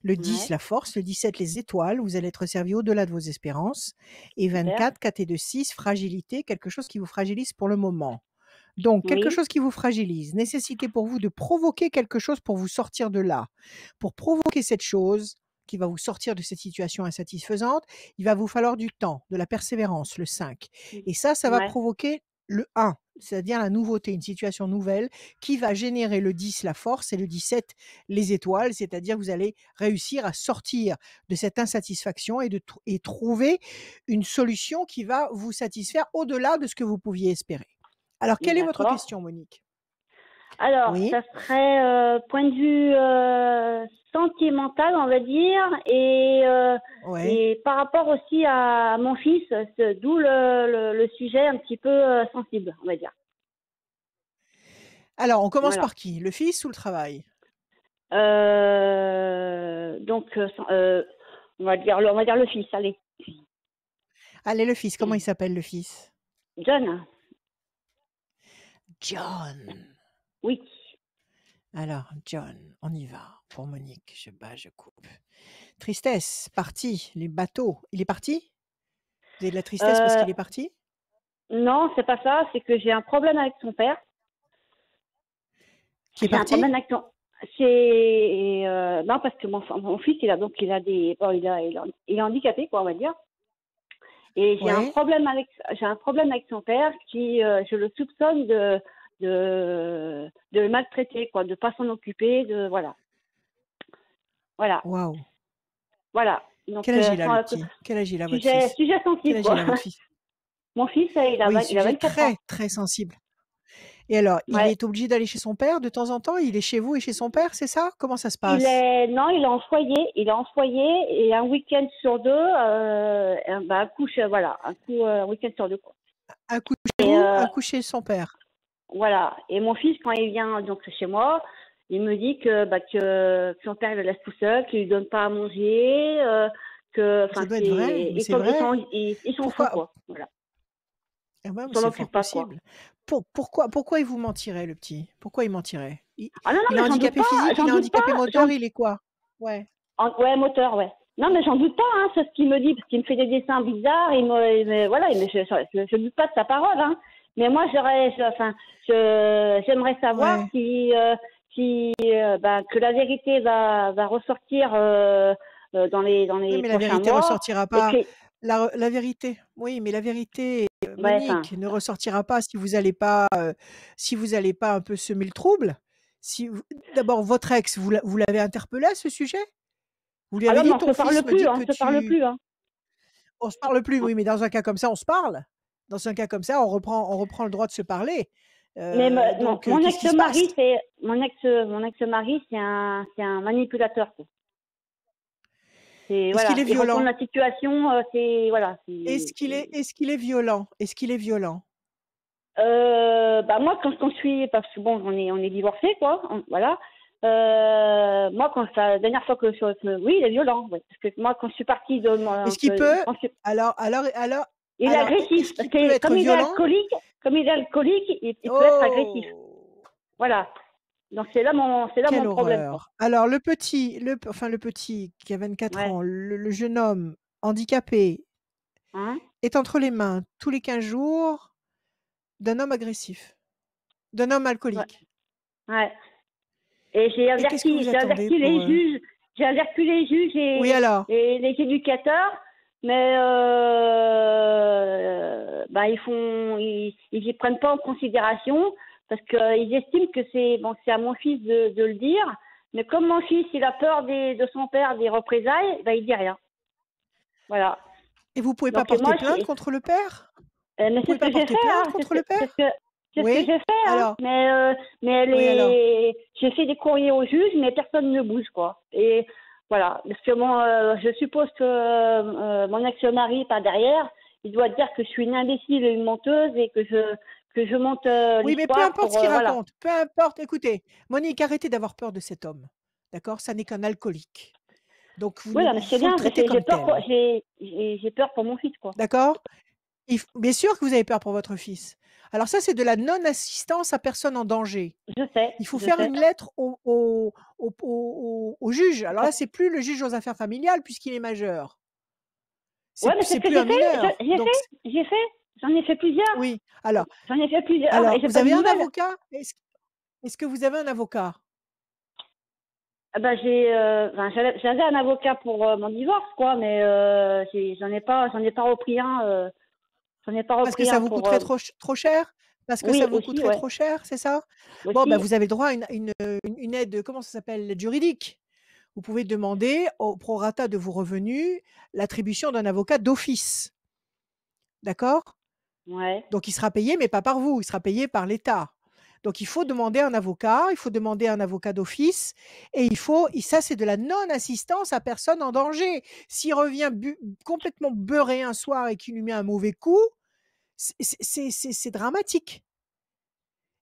Le 10, Ouais. la force. Le 17, les étoiles. Vous allez être servi au-delà de vos espérances. Et 24, 4 et 2, 6, fragilité, quelque chose qui vous fragilise pour le moment. Donc, quelque Oui. chose qui vous fragilise. Nécessité pour vous de provoquer quelque chose pour vous sortir de là. Pour provoquer cette chose qui va vous sortir de cette situation insatisfaisante, il va vous falloir du temps, de la persévérance, le 5. Et ça va Ouais. provoquer le 1, c'est-à-dire la nouveauté, une situation nouvelle qui va générer le 10, la force, et le 17, les étoiles, c'est-à-dire vous allez réussir à sortir de cette insatisfaction et trouver une solution qui va vous satisfaire au-delà de ce que vous pouviez espérer. Alors, quelle est votre D'accord. question, Monique? Alors, Oui, ça serait point de vue sentimental, on va dire, ouais. et par rapport aussi à mon fils, d'où le sujet un petit peu sensible, on va dire. Alors, on commence Voilà. par qui? Le fils ou le travail? Donc, on va dire le fils, allez. Allez, le fils, comment il s'appelle le fils? John, John. oui. Alors, John, on y va. Pour Monique, je bats, je coupe. Tristesse, parti. Les bateaux. Il est parti? Vous avez de la tristesse parce Euh, qu'il est parti? non, c'est pas ça, c'est que j'ai un problème avec son père. Qui est J'ai un parti? problème avec son. Non, parce que mon fils, il a des. Bon, il est handicapé, quoi, on va dire. Et j'ai un Ouais. problème avec son père qui, je le soupçonne de le maltraiter, quoi, de pas s'en occuper, voilà. Waouh. Voilà. Donc, Quel âge il a, le petit? Quel âge il a, votre fils? sujet Quel sensible, âge quoi. il a, votre fils? Mon fils, il Oui, a sujet 24 ans. très, très sensible. Et alors, il Ouais. est obligé d'aller chez son père de temps en temps? Il est chez vous et chez son père, c'est ça? Comment ça se passe? Non, il est en foyer. Il est en foyer et un week-end sur deux, un coup, un week-end sur deux, quoi. Un coup chez Et vous, un coup chez son père. voilà. Et mon fils, quand il vient donc chez moi, il me dit que son père il le laisse tout seul, qu'il lui donne pas à manger, Ça doit être vrai, mais c'est vrai. ils s'en Pourquoi? foutent, quoi. Voilà. Ah ouais, mais Ils s'en c'est fort occupent pas, quoi. possible. Pourquoi il vous mentirait, le petit? Pourquoi il mentirait? Ah non, Il est mais j'en doute handicapé pas, physique, il est handicapé moteur, il est quoi? Ouais. Ouais, moteur, ouais. Non, mais j'en doute pas, hein, c'est ce qu'il me dit, parce qu'il me fait des dessins bizarres, voilà, mais je doute pas de sa parole, hein. Mais moi, j'aimerais savoir Ouais. que la vérité va ressortir dans Oui, les mais la prochains vérité mois. ressortira Et pas. puis, La vérité, oui, mais la vérité, ouais, Monique, ne ressortira pas si vous allez pas, un peu semer le trouble. Si vous D'abord, votre ex, vous l'avez interpellé à ce sujet? Vous lui avez alors, mais dit: on «Ton se parle fils me plus, dit hein, que on se parle tu». plus, hein. On se parle plus, oui, mais dans un cas comme ça, on se parle. Dans un cas comme ça, on reprend le droit de se parler. Mais Donc, mon qu'est-ce qui se passe? mon ex-mari, c'est un manipulateur, quoi. Est-ce qu'il Voilà, est il retourne violent? la situation, voilà, Est-ce qu'il est violent? Est-ce qu'il est violent? moi quand je suis, parce que bon, on est divorcés, quoi, voilà. Moi la dernière fois oui, il est violent, ouais, parce que moi quand je suis partie de moi, Est-ce qu'il peut quand je suis- alors il est est-ce agressif parce qu'il peut que être violent? comme il est alcoolique, il peut être agressif. Oh! Voilà. Donc c'est là Quelle mon problème, quoi. horreur. Alors le petit qui a 24 Ouais. ans, le jeune homme handicapé Hein? est entre les mains tous les 15 jours d'un homme agressif, d'un homme Ouais. alcoolique. Ouais. Et Et qu'est-ce que vous j'ai attendez averti pour, les juges, oui alors? et les éducateurs, mais ils y prennent pas en considération parce qu'ils estiment que c'est à mon fils de le dire, mais comme mon fils il a peur de son père des représailles, il dit rien. Voilà. Et vous pouvez pas Donc porter moi plainte contre le père? mais Vous c'est pouvez ce que pas j'ai porter fait, plainte hein. contre le père? C'est ce que Oui? j'ai fait, hein. Alors? Mais Oui alors? j'ai fait des courriers au juge, mais personne ne bouge, quoi. Et voilà, parce que je suppose que mon ex-mari par derrière, il doit dire que je suis une imbécile et une menteuse et que je monte Oui, mais peu l'histoire importe pour ce qu'il voilà. raconte, peu importe. Écoutez, Monique, arrêtez d'avoir peur de cet homme. D'accord? Ça n'est qu'un alcoolique. Donc Oui, mais il c'est faut le bien, mais traiter j'ai comme peur tel. j'ai peur pour mon fils, quoi. D'accord? Bien sûr que vous avez peur pour votre fils. Alors ça, c'est de la non-assistance à personne en danger. Il faut Je faire sais. une lettre au juge. Alors là, c'est plus le juge aux affaires familiales puisqu'il est majeur. Ouais, mais c'est C'est ce que plus un j'ai fait. mineur. Donc J'ai fait. J'en ai fait plusieurs. oui. Alors J'en ai fait plusieurs et j'ai vous pas de avez un nouvelles. avocat? Est-ce que vous avez un avocat? Ah bah j'avais un avocat pour mon divorce, quoi, mais j'en ai pas repris un. J'en ai pas Parce que repris ça un vous pour. coûterait trop cher? Parce que Oui, ça vous aussi, coûterait ouais. trop cher, c'est ça? Bon, bah, Aussi. vous avez droit à une aide, comment ça s'appelle? L'aide juridique. Vous pouvez demander au prorata de vos revenus l'attribution d'un avocat d'office. D'accord? Ouais. Donc il sera payé, mais pas par vous, il sera payé par l'État. Donc, il faut demander un avocat, il faut demander un avocat d'office et ça, c'est de la non-assistance à personne en danger. S'il revient complètement beurré un soir et qu'il lui met un mauvais coup, c'est dramatique.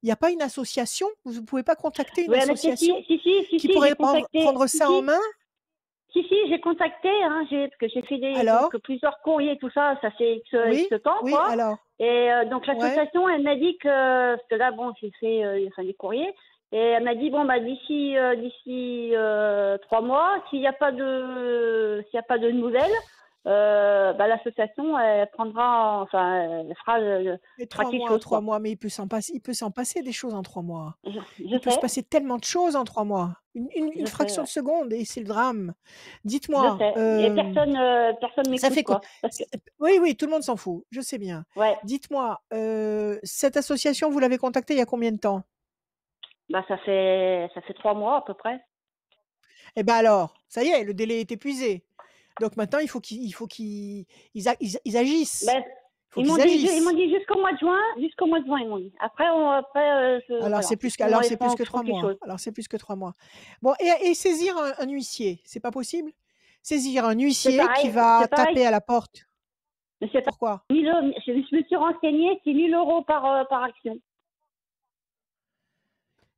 Il n'y a pas une association? Vous ne pouvez pas contacter une Ouais, mais association si, qui pourrait j'ai contacté. prendre ça en main? Si, j'ai contacté, hein, parce que j'ai fait Alors? plusieurs courriers, tout ça, ça fait Oui, X temps, oui, quoi. alors? Et donc Ouais. l'association, elle m'a dit parce que là, bon, j'ai fait des courriers, et elle m'a dit, bon, bah, d'ici 3 mois, s'il n'y a pas de nouvelles, bah, l'association, elle prendra, enfin, elle fera Mais fera 3 quelque mois, chose, 3 quoi. mois, mais il peut s'en passer des choses en 3 mois. Je Il peut se sais, passer tellement de choses en 3 mois. Une je sais, fraction de ouais. seconde et c'est le drame. Je Dites-moi, sais. Et personne ça m'écoute, fait quoi? quoi. Parce que, Oui, tout le monde s'en fout, je sais bien. ouais, Dites-moi, cette association, vous l'avez contactée il y a combien de temps? bah, ça fait 3 mois, à peu près. Eh ben alors, ça y est, le délai est épuisé. Donc maintenant, il faut qu'ils ils agissent. Ben, Il faut ils m'ont qu'ils dit, agissent. jusqu'au mois de juin, ils m'ont dit. Après, Alors voilà, c'est plus que, ils alors c'est plus que feront 3 quelque mois. chose. Alors c'est plus que 3 mois. Bon, et saisir un huissier, c'est pas possible? Saisir un C'est huissier qui pareil, va taper à la porte. mais c'est pas Pourquoi? 1000 euros. Je me suis renseignée, c'est 1000 euros par action.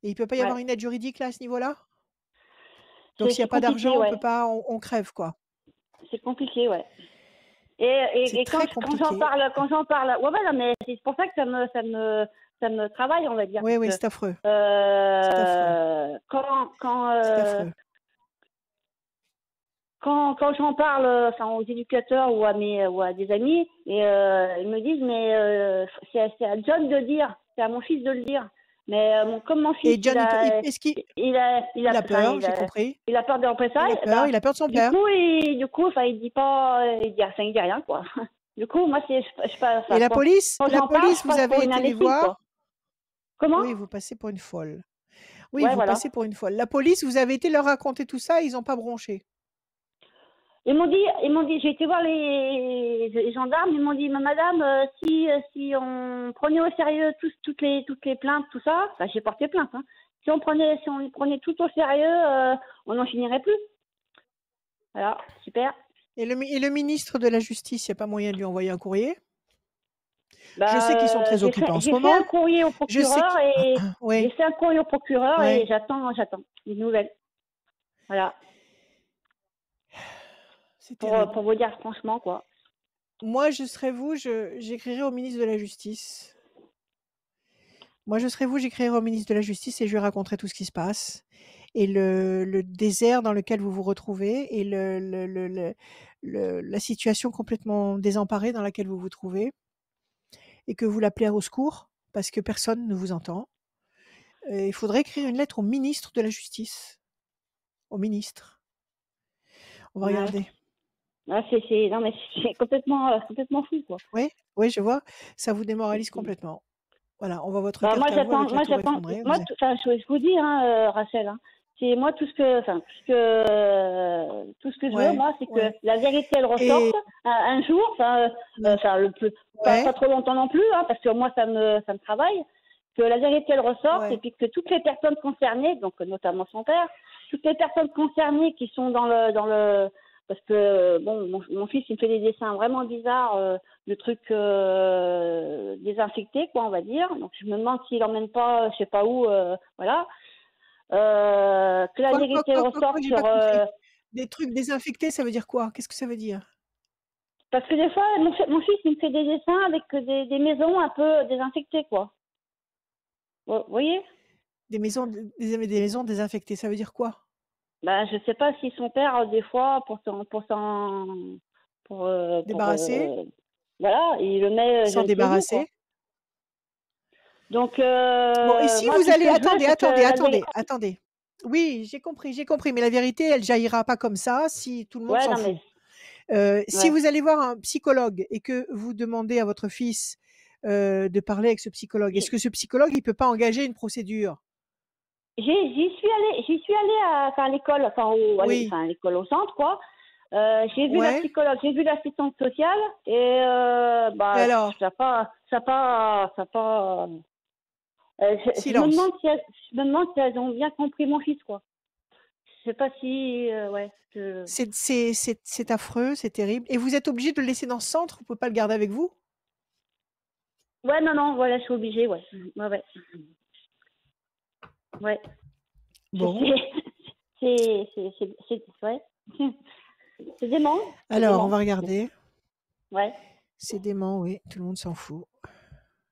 Et il peut pas y Ouais. avoir une aide juridique là à ce niveau-là? Donc s'il n'y C'est a pas compliqué, d'argent, on ouais. peut pas, on crève quoi. C'est compliqué, ouais. Et C'est quand très j'en compliqué. parle, ouais, non, mais c'est pour ça que ça me travaille, on va dire. Oui, Parce c'est affreux. que, C'est affreux. C'est affreux. quand j'en parle, enfin, aux éducateurs ou à des amis, et ils me disent, mais c'est à John de dire, c'est à mon fils de le dire. Mais comme mon fils, Et John, est-ce qu'il il a peur, j'ai compris. il a peur des représailles. Il a peur de son Du père. coup, enfin, il dit pas, il dit rien, quoi. Du coup, moi, Et la police, quand j'en parle, je vous passe avez pour une été les imbécile, voir? quoi. Comment? Oui, vous passez pour une folle. Oui, Ouais, vous voilà. passez pour une folle. La police, vous avez été leur raconter tout ça, ils n'ont pas bronché. Ils m'ont dit, j'ai été voir les gendarmes, ils m'ont dit, mais madame, si on prenait au sérieux toutes les plaintes, tout ça, enfin, j'ai porté plainte, hein. Si on prenait tout au sérieux, on n'en finirait plus. Voilà, super. Et le ministre de la Justice, il n'y a pas moyen de lui envoyer un courrier? Bah, Je sais qu'ils sont très occupés en ce j'ai fait moment. un courrier au Je sais procureur et oui, j'ai fait un courrier au procureur Ouais. et j'attends des nouvelles. Voilà, c'est terrible. pour vous dire franchement, quoi. Moi, je serais vous, j'écrirais au ministre de la Justice. Moi, je serais vous, j'écrirais au ministre de la Justice et je lui raconterais tout ce qui se passe et le désert dans lequel vous vous retrouvez et la situation complètement désemparée dans laquelle vous vous trouvez et que vous l'appelez au secours parce que personne ne vous entend. Il faudrait écrire une lettre au ministre de la Justice. Au ministre. On va Ouais. regarder. Ah, non, mais c'est complètement fou, quoi. Oui, je vois. Ça vous démoralise complètement. Voilà, on voit votre Bah, carte moi, à vous avec la tour j'attends. effondrée. Moi, je vous dis, hein, Rachel, hein, c'est moi tout ce que je veux, moi, c'est que la vérité elle ressorte un jour, enfin pas trop longtemps non plus, hein, parce que moi ça me travaille, que la vérité elle ressorte et puis que toutes les personnes concernées, donc notamment son père, toutes les personnes concernées qui sont dans le parce que bon, mon fils il me fait des dessins vraiment bizarres de trucs désinfectés, quoi, on va dire. Donc je me demande s'il emmène pas, je sais pas où, voilà. Que la vérité ressorte sur. Des trucs désinfectés, ça veut dire quoi? Qu'est-ce que ça veut dire? Parce que des fois, mon fils il me fait des dessins avec des maisons un peu désinfectées, quoi. Vous voyez? Des maisons désinfectées, ça veut dire quoi? Ben, je sais pas si son père, des fois, pour débarrasser. Voilà, il le met. S'en débarrasser. Donc. Bon, et si moi, vous allez. Attendez. Vérité... Oui, j'ai compris. Mais la vérité, elle jaillira pas comme ça si tout le monde s'en fout. Si vous allez voir un psychologue et que vous demandez à votre fils de parler avec ce psychologue, est-ce que ce psychologue, il peut pas engager une procédure? J'y suis allée à l'école, à l'école au centre, quoi. J'ai vu la psychologue, j'ai vu l'assistante sociale et alors ça pas Je me Silence. demande je me demande si elles ont bien compris mon fils, quoi. Je sais pas si, ouais, C'est affreux, c'est terrible. Et vous êtes obligé de le laisser dans ce centre? Vous pouvez pas le garder avec vous? ouais, non, voilà, je suis obligée, ouais. Ouais. Ouais. Bon. Ouais. C'est dément. Alors, on va regarder. Ouais. C'est dément, oui. Tout le monde s'en fout.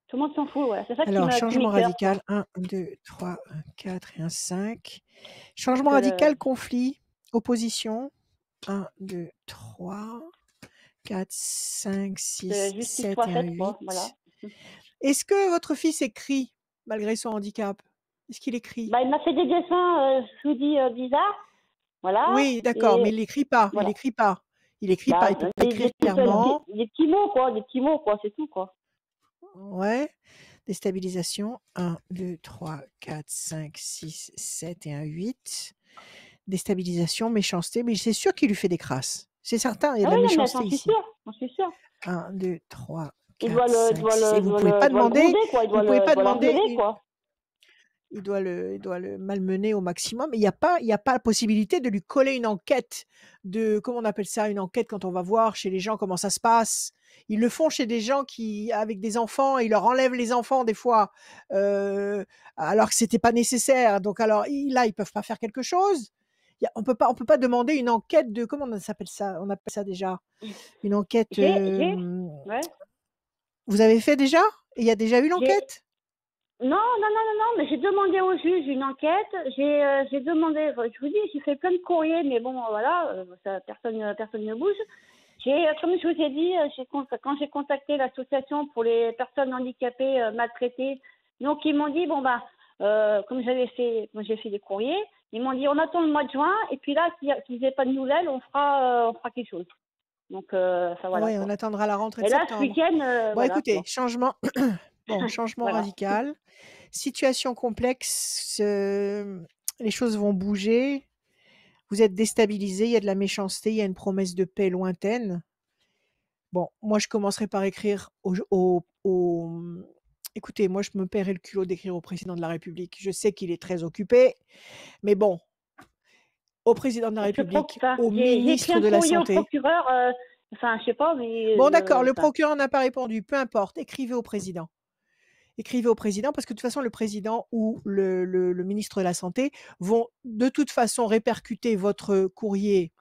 Tout le monde s'en fout, ouais. C'est ça Alors, qui changement m'écoeure, radical. quoi. 1, 2, 3, 1, 4 et un 5. Changement Que radical, conflit, opposition. 1, 2, 3, 4, 5, que 6, justice 7 soit et un faite, quoi. Voilà. 8. Est-ce que votre fils écrit malgré son handicap? Est-ce qu'il écrit? Bah, il m'a fait des dessins, je vous dis, bizarres. Voilà. Oui, d'accord, mais Et il n'écrit pas. Il voilà. n'écrit pas. Il n'écrit Bah, pas. Il peut pas écrire clairement. des petits mots, quoi. Des petits mots, quoi. C'est tout, quoi. Ouais. Déstabilisation. 1, 2, 3, 4, 5, 6, 7 et un 8. Déstabilisation, méchanceté. Mais c'est sûr qu'il lui fait des crasses. C'est certain, il y a Ah de la oui, non, mais méchanceté j'en suis ici. sûre. J'en suis sûre. 1, 2, 3, Il 4, 5, 6. Et vous pouvez pas demander. gronder, quoi. Il Vous pouvez pas demander. l'engueuler, quoi. Il doit le malmener au maximum. Il y a pas la possibilité de lui coller une enquête de, comment on appelle ça, une enquête quand on va voir chez les gens comment ça se passe. Ils le font chez des gens qui, avec des enfants, ils leur enlèvent les enfants des fois, alors que c'était pas nécessaire. Donc alors, là, ils peuvent pas faire quelque chose. On peut pas demander une enquête de, comment on s'appelle ça? On appelle ça déjà une enquête. Ouais. Vous avez fait déjà? Il y a déjà eu l'enquête? Non, mais j'ai demandé au juge une enquête. J'ai demandé, je vous dis, j'ai fait plein de courriers, mais bon, voilà, personne ne bouge. Comme je vous ai dit, quand j'ai contacté l'association pour les personnes handicapées maltraitées, donc ils m'ont dit, bon bah, comme j'ai fait des courriers, ils m'ont dit, on attend le mois de juin, et puis là, si vous n'avez pas de nouvelles, on fera quelque chose. Donc, voilà. Oui, on attendra la rentrée de Et là, ce septembre. week-end, Bon, voilà. écoutez, changement Voilà. radical. Situation complexe, les choses vont bouger. Vous êtes déstabilisé, il y a de la méchanceté, il y a une promesse de paix lointaine. Bon, moi, je commencerai par écrire écoutez, moi, je me paierai le culot d'écrire au président de la République. Je sais qu'il est très occupé, mais bon, au président de la République, au ministre de la J'ai écrit un courrier Santé. au procureur, je sais pas, mais... Bon, d'accord, le procureur n'a pas répondu, peu importe, écrivez au président. Écrivez au président parce que de toute façon, le président ou le ministre de la Santé vont de toute façon répercuter votre courrier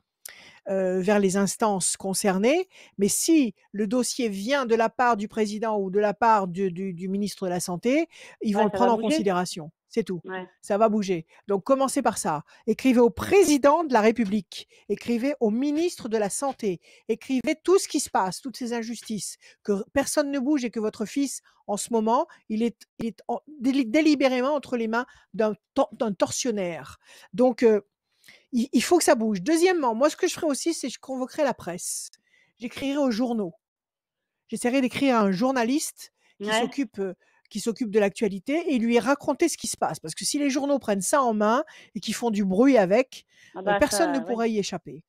vers les instances concernées. Mais si le dossier vient de la part du président ou de la part du ministre de la Santé, ils vont le prendre en considération. C'est tout. Ouais. Ça va bouger. Donc, commencez par ça. Écrivez au président de la République. Écrivez au ministre de la Santé. Écrivez tout ce qui se passe, toutes ces injustices, que personne ne bouge et que votre fils, en ce moment, il est délibérément entre les mains d'un tortionnaire. Donc, il faut que ça bouge. Deuxièmement, moi, ce que je ferai aussi, c'est que je convoquerai la presse. J'écrirai aux journaux. J'essaierai d'écrire à un journaliste qui s'occupe de l'actualité et lui raconter ce qui se passe. Parce que si les journaux prennent ça en main et qu'ils font du bruit avec, personne ne pourra y échapper.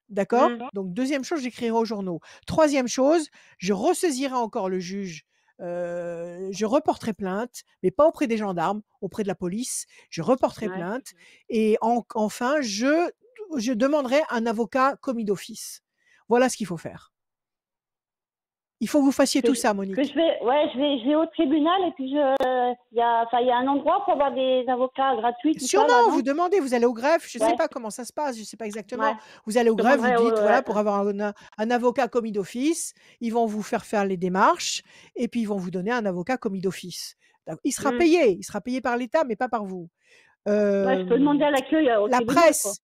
D'accord? Donc, deuxième chose, j'écrirai aux journaux. Troisième chose, je ressaisirai encore le juge. Je reporterai plainte, mais pas auprès des gendarmes, auprès de la police. Je reporterai plainte. Et enfin, je demanderai un avocat commis d'office. Voilà ce qu'il faut faire. Il faut que vous fassiez tout ça, Monique. Je vais au tribunal et puis il y a un endroit pour avoir des avocats gratuits. Sûrement, vous demandez, vous allez au greffe, je ne sais pas comment ça se passe, je ne sais pas exactement. Ouais. Vous allez au greffe, vous dites, voilà, pour avoir un avocat commis d'office, ils vont vous faire les démarches et puis ils vont vous donner un avocat commis d'office. Il sera payé par l'État, mais pas par vous. Je peux demander à l'accueil au la tribunal, presse.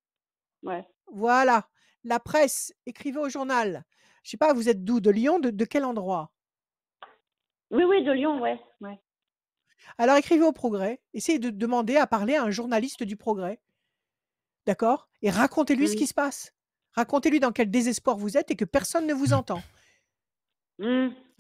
Ouais. Voilà, la presse, écrivez au journal. Je ne sais pas, vous êtes d'où? De Lyon? De quel endroit? Oui, de Lyon, ouais. Alors écrivez au Progrès, essayez de demander à parler à un journaliste du Progrès. D'accord? Et racontez-lui ce qui se passe. Racontez-lui dans quel désespoir vous êtes et que personne ne vous entend.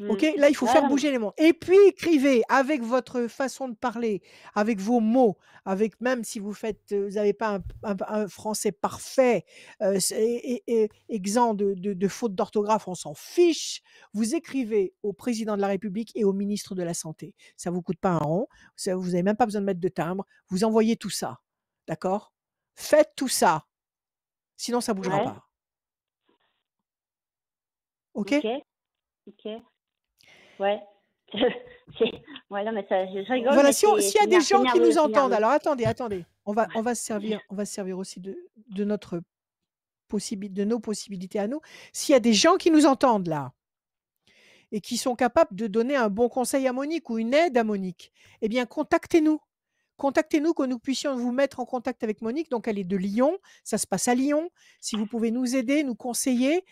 OK? Là, il faut Ouais, faire non, mais- bouger les mots. Et puis écrivez avec votre façon de parler, avec vos mots, avec même si vous n'avez pas un français parfait, et exempt de fautes d'orthographe, on s'en fiche. Vous écrivez au président de la République et au ministre de la santé. Ça vous coûte pas un rond, vous avez même pas besoin de mettre de timbre, vous envoyez tout ça. D'accord? Faites tout ça, sinon ça bougera Ouais, pas. OK? ok, ok, ouais. Ouais, non, mais ça, je rigole, Voilà, mais s'il y a des gens qui nous c'est entendent, nerveux. alors attendez, on va se servir aussi de nos possibilités à nous. S'il y a des gens qui nous entendent là et qui sont capables de donner un bon conseil à Monique ou une aide à Monique, eh bien contactez-nous. Contactez-nous, que nous puissions vous mettre en contact avec Monique. Donc elle est de Lyon, ça se passe à Lyon. Si vous pouvez nous aider, nous conseiller,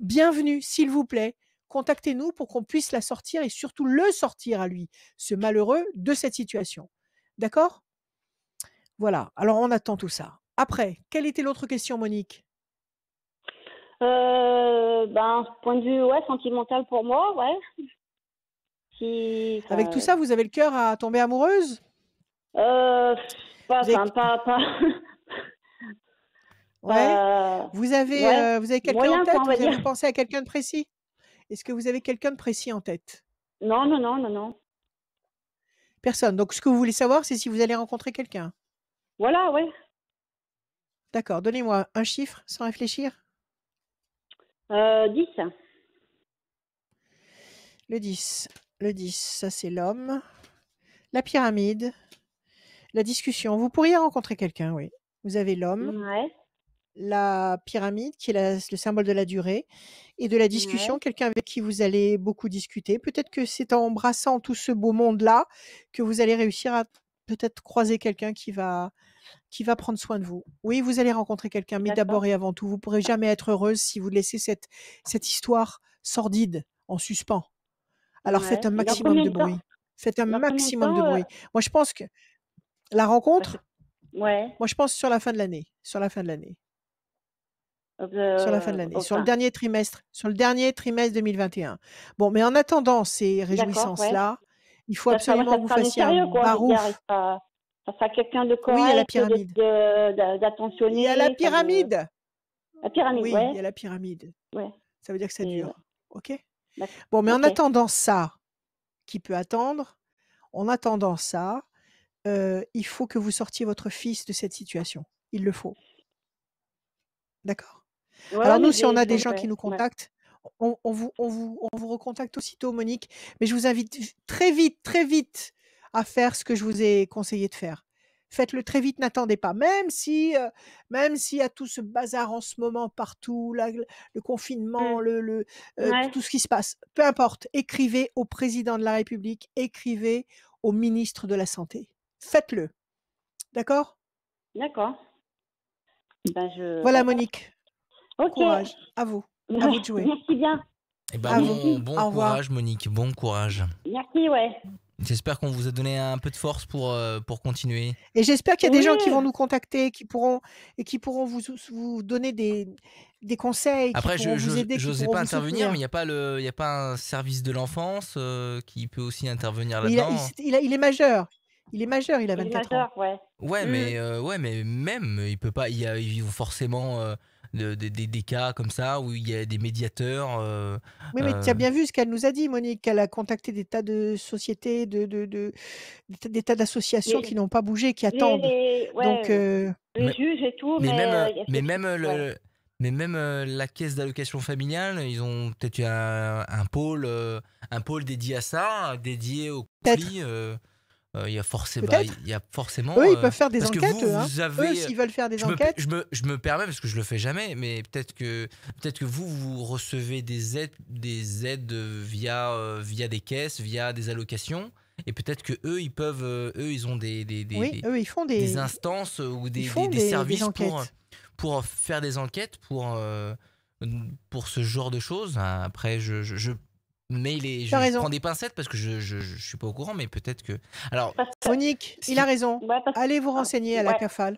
bienvenue, s'il vous plaît. Contactez-nous pour qu'on puisse la sortir et surtout le sortir à lui, ce malheureux, de cette situation. D'accord? Voilà. Alors on attend tout ça. Après, quelle était l'autre question, Monique? Point de vue, ouais, sentimental pour moi, ouais. Si, Avec tout ça, vous avez le cœur à tomber amoureuse? pas, Vous avez... enfin, pas, Ouais. Vous avez quelqu'un moyen, en tête? quoi, on va Vous avez dire. pensé à quelqu'un de précis? Est-ce que vous avez quelqu'un de précis en tête? Non. Personne. Donc, ce que vous voulez savoir, c'est si vous allez rencontrer quelqu'un. Voilà, ouais. D'accord. Donnez-moi un chiffre sans réfléchir. 10. Le 10. Le 10, ça c'est l'homme. La pyramide. La discussion. Vous pourriez rencontrer quelqu'un, oui. Vous avez l'homme, Ouais. la pyramide, qui est le symbole de la durée, et de la discussion, Ouais. quelqu'un avec qui vous allez beaucoup discuter. Peut-être que c'est en embrassant tout ce beau monde-là que vous allez réussir à peut-être croiser quelqu'un qui va prendre soin de vous. Oui, vous allez rencontrer quelqu'un, mais d'abord et avant tout, vous ne pourrez jamais être heureuse si vous laissez cette histoire sordide en suspens. Alors faites un Ouais. Et dans maximum combien de de temps bruit. Faites un Dans combien de maximum de temps bruit. Moi, je pense que la rencontre, Ouais. moi, je pense sur la fin de l'année. Sur la fin de l'année. Sur la fin de l'année. Sur le Enfin, dernier trimestre. Sur le dernier trimestre 2021. Bon, mais en attendant ces d'accord, ouais. réjouissances-là, il faut Ça sera absolument que vous du fassiez un sérieux, quoi, je veux dire. barouf. Ça sera quelqu'un de Oui, il y a la correct, pyramide. d'attentionné. Il y a la pyramide. La pyramide, Oui, ouais. il y a la pyramide. Ouais. Ça veut dire que ça Et, dure. OK? d'accord. Bon, mais en Ok. attendant ça, qui peut attendre, en attendant ça, il faut que vous sortiez votre fils de cette situation. Il le faut. D'accord? Ouais, Alors nous, mais si on a des ouais, gens qui nous contactent, on vous recontacte aussitôt, Monique. Mais je vous invite très vite à faire ce que je vous ai conseillé de faire. Faites-le très vite, n'attendez pas. Même s'il y a tout ce bazar en ce moment partout, le confinement, Ouais. tout ce qui se passe, peu importe, écrivez au président de la République, écrivez au ministre de la Santé. Faites-le. D'accord? D'accord. Ben, Voilà, Monique. Ok. Courage. À vous. À vous de jouer. Merci bien. Eh ben, À vous. bon Au revoir. courage, Monique. Bon courage. Merci, ouais. J'espère qu'on vous a donné un peu de force pour continuer. Et j'espère qu'il y a des gens qui Oui. vont nous contacter, qui pourront vous donner des conseils, qui Après, pourront vous aider, qui j'osais pourront pas vous intervenir, soutenir. mais il y a pas un service de l'enfance qui peut aussi intervenir Mais là-dedans. il est majeur. Il est majeur, il a Il est 24 ans. majeur, ouais. Ouais, mais même, il peut pas. Il y a forcément des cas comme ça où il y a des médiateurs. Oui, mais tu as bien vu ce qu'elle nous a dit, Monique, qu'elle a contacté des tas de sociétés, des tas d'associations qui n'ont pas bougé, qui attendent. Donc, les juges et tout, mais même la caisse d'allocation familiale, ils ont peut-être eu un pôle dédié à ça, dédié au conflit. Il y a forcément. Eux, ils peuvent faire des parce que enquêtes, vous avez, eux, s'ils veulent faire des enquêtes. Je me permets parce que je le fais jamais, mais peut-être que vous recevez des aides via des caisses, via des allocations, et peut-être que eux ils ont Oui, eux, ils font des instances ou des services pour faire des enquêtes pour ce genre de choses. Après, je prends des pincettes parce que je suis pas au courant, mais peut-être que. Alors, Monique, il a raison. Allez vous renseigner à la CAFAL.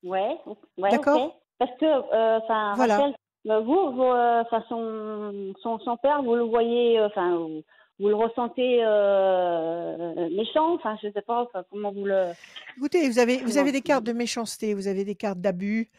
Ouais, D'accord. ok. Parce que, voilà. Rachel, Enfin, son père, vous le voyez, enfin, vous le ressentez méchant, enfin, je sais pas, enfin, comment vous le. Écoutez, vous avez Comment. des cartes de méchanceté, vous avez des cartes d'abus.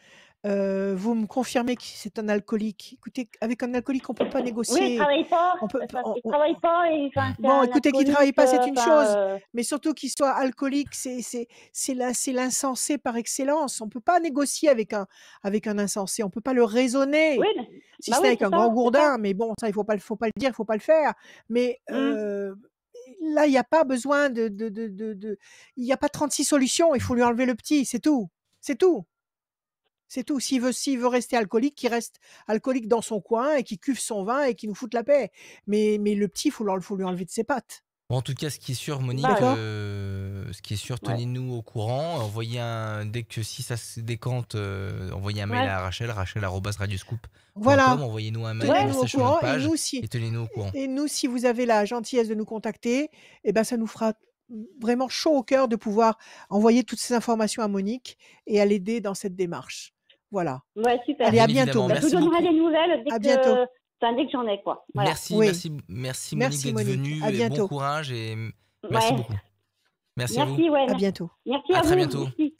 Vous me confirmez que c'est un alcoolique. Écoutez, avec un alcoolique, on peut pas Oui, il négocier. travaille pas. On peut, Enfin, on- il on- travaille pas et enfin, c'est Bon, un écoutez, qu'il alcoolique. travaille pas, c'est une chose. Enfin, Mais surtout qu'il soit alcoolique, c'est l'insensé par excellence. On peut pas négocier avec un insensé. On peut pas le raisonner. oui, mais- Si bah c'est oui, avec c'est un grand ça, c'est ça. gourdin, mais bon, ça, il faut pas le dire, il faut pas le faire. Mais là, il n'y a pas besoin il n'y a pas 36 solutions. Il faut lui enlever le petit, c'est tout. C'est tout. C'est tout. S'il veut rester alcoolique, qu'il reste alcoolique dans son coin et qu'il cuve son vin et qu'il nous foute la paix. Mais le petit, il faut lui enlever de ses pattes. Bon, en tout cas, ce qui est sûr, Monique, Bah oui. D'accord. ce qui est sûr, Ouais. tenez-nous au courant. Dès que si ça se décante, envoyez un mail Ouais. à rachel@radioscoop.com. Voilà. Envoyez-nous un mail, Ouais. un Tenez-nous au message sur notre courant. page Et et tenez-nous au courant. nous, si vous avez la gentillesse de nous contacter, eh ben, ça nous fera vraiment chaud au cœur de pouvoir envoyer toutes ces informations à Monique et à l'aider dans cette démarche. Voilà. Ouais, super. Allez, à Bien bientôt. évidemment, Bah, je merci vous donnerai beaucoup. des nouvelles À bientôt. dès que j'en ai, quoi. Voilà. Merci, Oui. merci Monique Merci, d'être Monique. venue À et bon bientôt. courage et merci Ouais. beaucoup. Merci à vous. Merci, ouais. À bientôt. Merci À à très vous. bientôt. Merci.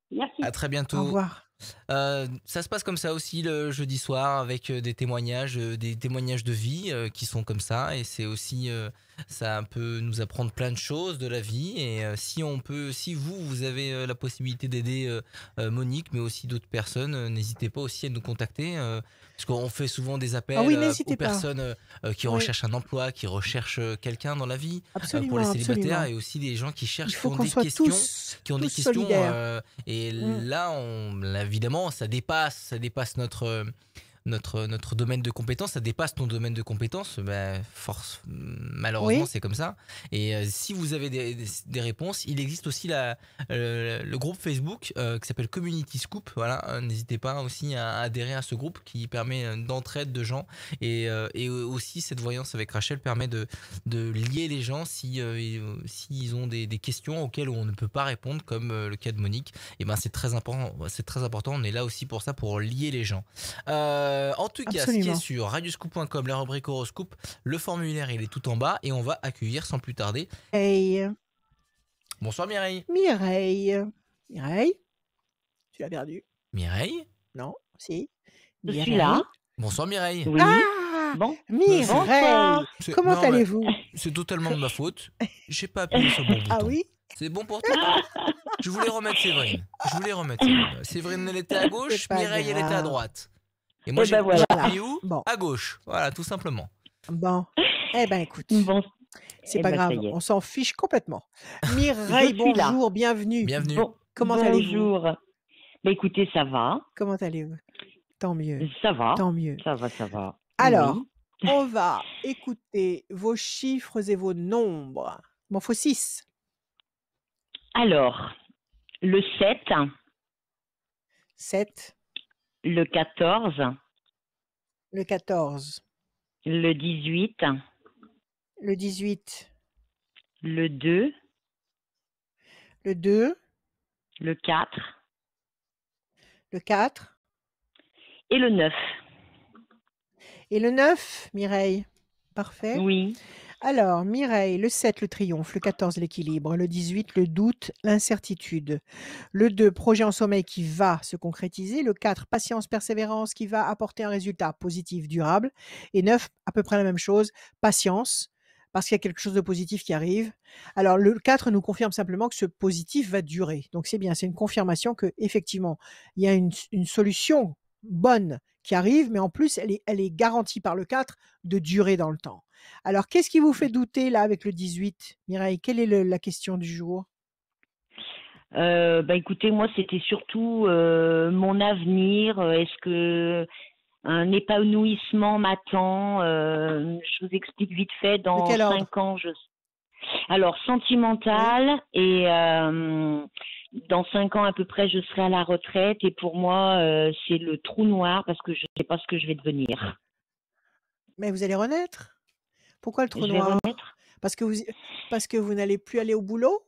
Merci. À très Au bientôt. revoir. Ça se passe comme ça aussi le jeudi soir avec des témoignages de vie qui sont comme ça et c'est aussi ça peut nous apprendre plein de choses de la vie et si vous avez la possibilité d'aider Monique mais aussi d'autres personnes, n'hésitez pas aussi à nous contacter parce qu'on fait souvent des appels Ah oui, aux n'hésitez pas. personnes qui Oui. recherchent un emploi, qui recherchent quelqu'un dans la vie pour Absolument, les célibataires absolument. et aussi des gens qui Il cherchent, qui faut ont qu'on des soit questions tous solidaires. et Mm. là, évidemment, ça dépasse notre domaine de compétences, ça dépasse ton domaine de compétences, malheureusement Oui. c'est comme ça. Et si vous avez des réponses, il existe aussi le groupe Facebook qui s'appelle Community Scoop. Voilà, n'hésitez pas aussi à adhérer à ce groupe qui permet d'entraide de gens et aussi cette voyance avec Rachel permet de lier les gens s'ils ont des questions auxquelles on ne peut pas répondre comme le cas de Monique. Et ben c'est très important, on est là aussi pour ça, pour lier les gens. En tout cas, ce qui est Absolument. sur radioscoop.com, la rubrique horoscope, le formulaire il est tout en bas et on va accueillir sans plus tarder. Hey, Bonsoir Mireille. Mireille. Mireille, tu l'as perdu? Mireille. Non, si. Je suis Mireille. là. Bonsoir Mireille. Oui. Ah, Bon. Mireille. Bonsoir. Comment Non, mais allez-vous? c'est totalement de ma faute. J'ai pas appuyé sur le bon bouton. Ah oui? C'est bon pour toi? Je voulais remettre Séverine. Séverine, elle était à gauche, C'est pas Mireille, elle était à grave. droite. Et moi, Eh ben voilà. j'ai appuyé où? Bon. À gauche. Voilà, tout simplement. Bon. Eh ben écoute, Bon. c'est Eh pas ben, grave, ça y est. on s'en fiche complètement. Mireille, suis là. bonjour, bienvenue. Bienvenue. Bon. Comment allez-vous? Bonjour. Bah écoutez, ça va. Comment allez-vous? Tant mieux, Ça va. tant mieux. Ça va, ça va. Alors, Oui. on va écouter vos chiffres et vos nombres. Il m'en faut 6. Alors, le 7, 7, le 14, le 14, le 18, le 18, le 2, le 2, le 4 le 4 et le 9. et le 9, Mireille. Parfait. Oui. Alors, Mireille, le 7, le triomphe, le 14, l'équilibre, le 18, le doute, l'incertitude, le 2, projet en sommeil qui va se concrétiser, le 4, patience, persévérance qui va apporter un résultat positif, durable, et 9, à peu près la même chose, patience, parce qu'il y a quelque chose de positif qui arrive. Alors, le 4 nous confirme simplement que ce positif va durer. Donc, c'est bien, c'est une confirmation que effectivement, il y a une solution bonne qui arrive, mais en plus, elle est garantie par le 4 de durer dans le temps. Alors, qu'est-ce qui vous fait douter là avec le 18, Mireille? Quelle est la question du jour? Bah écoutez, moi c'était surtout mon avenir. Est-ce que un épanouissement m'attend? Je vous explique vite fait. De Dans quel ordre? 5 ans, alors sentimental et dans 5 ans à peu près, je serai à la retraite et pour moi c'est le trou noir parce que je ne sais pas ce que je vais devenir. Mais vous allez renaître? Pourquoi le trou Je vais noir? renaître. Parce que vous n'allez plus aller au boulot?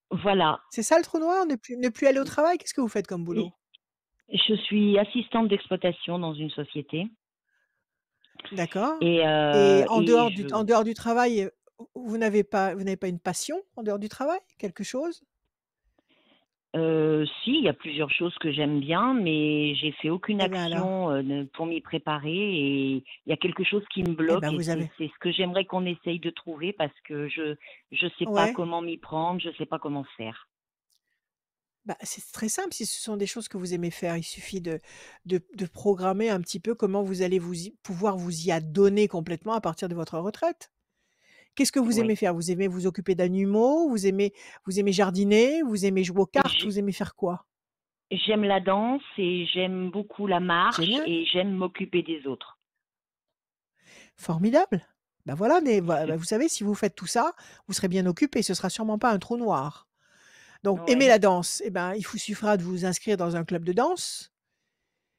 Voilà. C'est ça le trou noir? Ne plus aller au travail? Qu'est-ce que vous faites comme boulot? Je suis assistante d'exploitation dans une société D'accord. et, Et en dehors je en dehors du travail, vous n'avez pas une passion en dehors du travail? Quelque chose? si, il y a plusieurs choses que j'aime bien, mais j'ai fait aucune Eh ben alors, action pour m'y préparer et il y a quelque chose qui me eh bloque ben et vous avez c'est ce que j'aimerais qu'on essaye de trouver parce que je sais pas ouais, comment m'y prendre, je sais pas comment faire. bah, c'est très simple si ce sont des choses que vous aimez faire. Il suffit de programmer un petit peu comment vous allez pouvoir vous y adonner complètement à partir de votre retraite. Qu'est-ce que vous Oui. aimez faire? Vous aimez vous occuper d'animaux? Vous aimez jardiner? Vous aimez jouer aux cartes? J'ai- Vous aimez faire quoi? J'aime la danse et j'aime beaucoup la marche Génial, et j'aime m'occuper des autres. formidable. Bah voilà, C'est- vous savez, si vous faites tout ça, vous serez bien occupé. Ce sera sûrement pas un trou noir. Donc, aimer Ouais, la danse, eh ben, il vous suffira de vous inscrire dans un club de danse.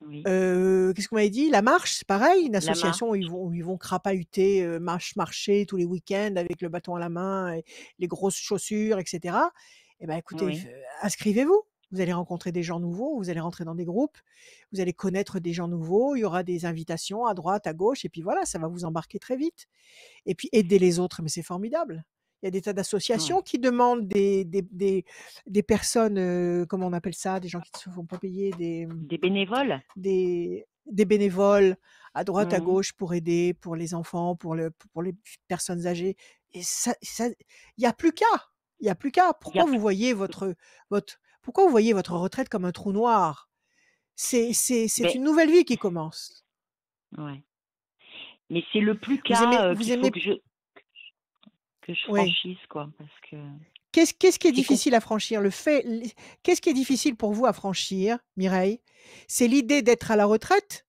oui. Qu'est-ce qu'on m'avait dit? La marche, c'est pareil, une La marche, association où ils vont crapahuter, marcher tous les week-ends avec le bâton à la main et les grosses chaussures, et cetera. Eh ben, écoutez, oui. inscrivez-vous. Vous allez rencontrer des gens nouveaux, vous allez rentrer dans des groupes, vous allez connaître des gens nouveaux, il y aura des invitations à droite, à gauche, et puis voilà, ça va vous embarquer très vite. Et puis aider les autres, mais c'est formidable. Il y a des tas Ouais. d'associations qui demandent des personnes, comment on appelle ça? Des gens qui ne se font pas payer, Des bénévoles? des bénévoles à droite, à Mhm. gauche pour aider, pour les enfants, pour les personnes âgées et ça il y a plus qu'à, il y a plus qu'à. Il y a, Pourquoi vous voyez votre retraite comme un trou noir? C'est ben, une nouvelle vie qui commence. ouais. Mais c'est le plus cas Vous qu'il faut aimez que je oui. franchisse, quoi, parce que Qu'est-ce qui est c'est com- difficile à franchir? Qu'est-ce qui est difficile pour vous à franchir, Mireille? C'est l'idée d'être à la retraite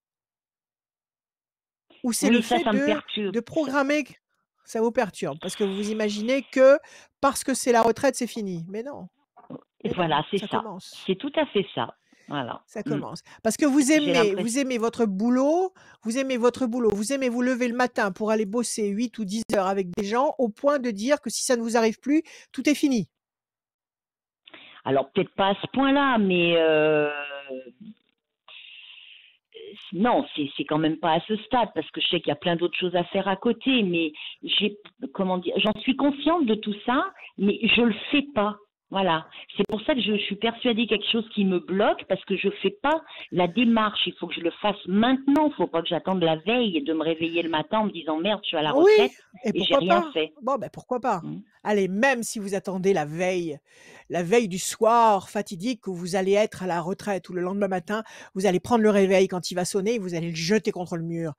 ou c'est le Oui, fait ça me perturbe. de programmer ça vous perturbe parce que vous vous imaginez que parce que c'est la retraite, c'est fini. Et Mais non, voilà, c'est ça ça. commence. C'est tout à fait ça. Voilà. Ça Mm. commence. Parce que J'ai l'impression. vous aimez votre boulot, vous aimez votre boulot, vous aimez vous lever le matin pour aller bosser 8 ou 10 heures avec des gens au point de dire que si ça ne vous arrive plus, tout est fini. Alors peut-être pas à ce point-là, mais non, c'est quand même pas à ce stade parce que je sais qu'il y a plein d'autres choses à faire à côté, mais comment dire, j'en suis consciente de tout ça, mais je le fais pas. Voilà. C'est pour ça que je suis persuadée quelque chose qui me bloque parce que je fais pas la démarche. Il faut que je le fasse maintenant. Il faut pas que j'attende la veille et de me réveiller le matin en me disant merde, je suis à la Oui, retraite et et j'ai pourquoi rien pas? fait. Bon, ben pourquoi pas? Mm. Allez, même si vous attendez la veille du soir fatidique où vous allez être à la retraite ou le lendemain matin, vous allez prendre le réveil quand il va sonner et vous allez le jeter contre le mur.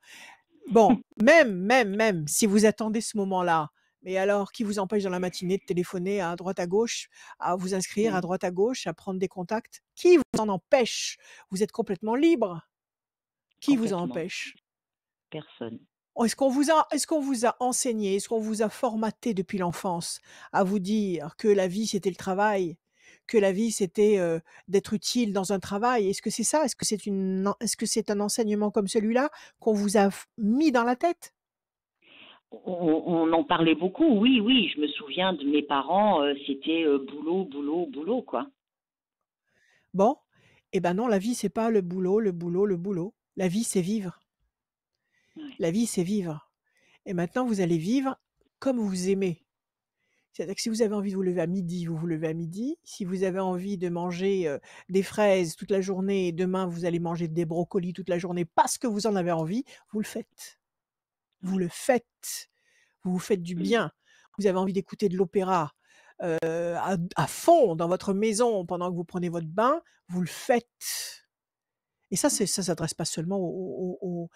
Bon, même si vous attendez ce moment-là, mais alors qui vous empêche dans la matinée de téléphoner à droite à gauche, à vous inscrire à Oui, droite à gauche, à prendre des contacts? Qui vous en empêche? Vous êtes complètement libre. Qui vous en complètement. empêche? Personne. Oh, est-ce qu'on vous a enseigné, est-ce qu'on vous a formaté depuis l'enfance à vous dire que la vie c'était le travail, que la vie c'était d'être utile dans un travail? Est-ce que c'est ça? Est-ce que c'est un enseignement comme celui-là qu'on vous a mis dans la tête? On en parlait beaucoup, oui, oui. Je me souviens de mes parents, c'était boulot, boulot, boulot, quoi. Bon, eh ben non, la vie c'est pas le boulot, le boulot, le boulot. La vie c'est vivre. Ouais. La vie c'est vivre. Et maintenant vous allez vivre comme vous aimez. C'est-à-dire que si vous avez envie de vous lever à midi, vous vous levez à midi. Si vous avez envie de manger, des fraises toute la journée et demain vous allez manger des brocolis toute la journée parce que vous en avez envie, vous le faites. Vous Ouais. le faites. Vous vous faites du Mm. bien. Vous avez envie d'écouter de l'opéra, à fond dans votre maison pendant que vous prenez votre bain, vous le faites. Et ça s'adresse pas seulement aux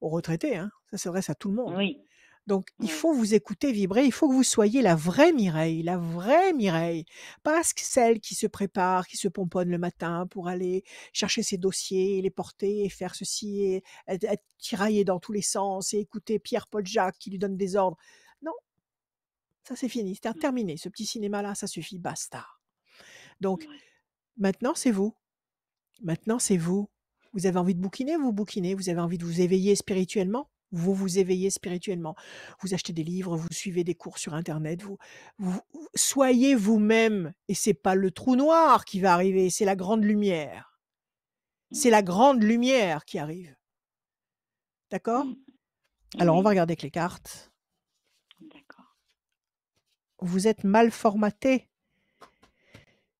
retraités, hein, ça s'adresse à tout le monde. Oui, Donc il oui. faut vous écouter vibrer, il faut que vous soyez la vraie Mireille, pas celle qui se prépare, qui se pomponne le matin pour aller chercher ses dossiers, les porter et faire ceci et être tiraillée dans tous les sens et écouter Pierre-Paul Jacques qui lui donne des ordres. Non, ça c'est fini, c'est terminé. Ce petit cinéma-là, ça suffit, basta. Donc Ouais. maintenant c'est vous. Maintenant, c'est vous. Vous avez envie de bouquiner, vous bouquinez. Vous avez envie de vous éveiller spirituellement, vous vous éveillez spirituellement. Vous achetez des livres, vous suivez des cours sur internet, soyez vous-même et c'est pas le trou noir qui va arriver, c'est la grande lumière. C'est la grande lumière qui arrive. D'accord? Alors, on va Oui, regarder avec les cartes. d'accord. Vous êtes mal formaté.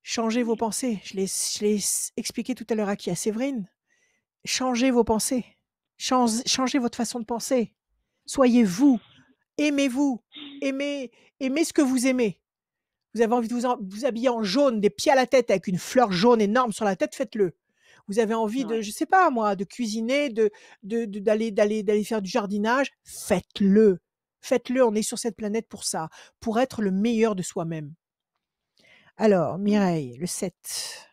Changez vos Oui, pensées. Je l'ai expliqué tout à l'heure à qui? À Séverine. Changez vos pensées. Changez votre façon de penser. Soyez vous. Aimez-vous. Aimez ce que vous aimez. Vous avez envie de vous habiller en jaune, des pieds à la tête avec une fleur jaune énorme sur la tête, faites-le. Vous avez envie de, ouais. je sais pas moi, de cuisiner, d'aller faire du jardinage, faites-le. Faites-le, on est sur cette planète pour ça, pour être le meilleur de soi-même. Alors, Mireille, le 7,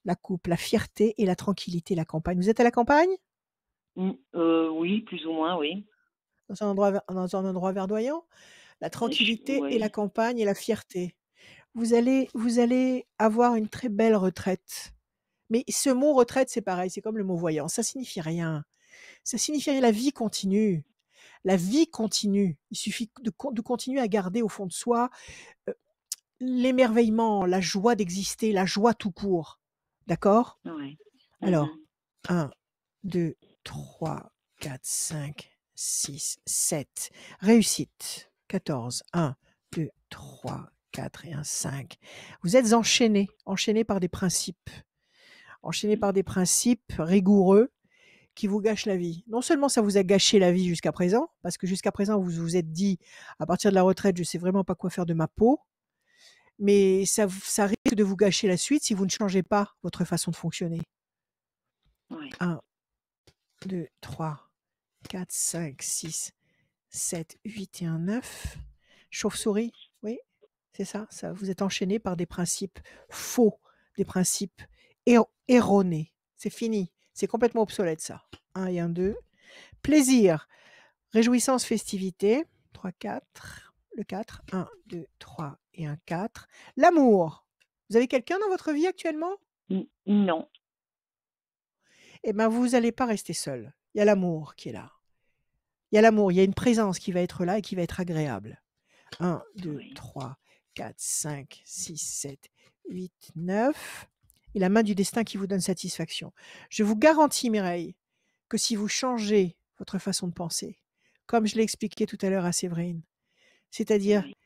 la coupe, la fierté et la tranquillité, la campagne. Vous êtes à la campagne? Oui, plus ou moins, oui. Dans un endroit verdoyant? La tranquillité et la Oui, campagne et la fierté. Vous allez avoir une très belle retraite. Mais ce mot retraite, c'est pareil, c'est comme le mot voyant, ça signifie rien. Ça signifie rien, la vie continue. La vie continue. Il suffit de continuer à garder au fond de soi l'émerveillement, la joie d'exister, la joie tout court. D'accord? oui. Alors, 1, 2, 3, 4, 5, 6, 7. Réussite. 14. 1, 2, 3, 4 et 1, 5. Vous êtes enchaînés par des principes. Enchaînés par des principes rigoureux qui vous gâchent la vie. Non seulement ça vous a gâché la vie jusqu'à présent, parce que jusqu'à présent vous vous êtes dit, à partir de la retraite, je sais vraiment pas quoi faire de ma peau, mais ça risque de vous gâcher la suite si vous ne changez pas votre façon de fonctionner. Oui. 1, 2, 3, 4, 5, 6, 7, 8 et 1, 9. Chauve-souris, oui, c'est ça, vous êtes enchaîné par des principes faux, des principes erronés. C'est fini, c'est complètement obsolète ça. 1 et 1, 2. Plaisir, réjouissance, festivité. 3, 4. Le 4. 1, 2, 3 et 1, 4. L'amour. Vous avez quelqu'un dans votre vie actuellement? Non. Eh bien, vous n'allez pas rester seul. Il y a l'amour qui est là. Il y a l'amour, il y a une présence qui va être là et qui va être agréable. 1, 2, Oui. 3, 4, 5, 6, 7, 8, 9. Et la main du destin qui vous donne satisfaction. Je vous garantis, Mireille, que si vous changez votre façon de penser, comme je l'ai expliqué tout à l'heure à Séverine, c'est-à-dire Oui.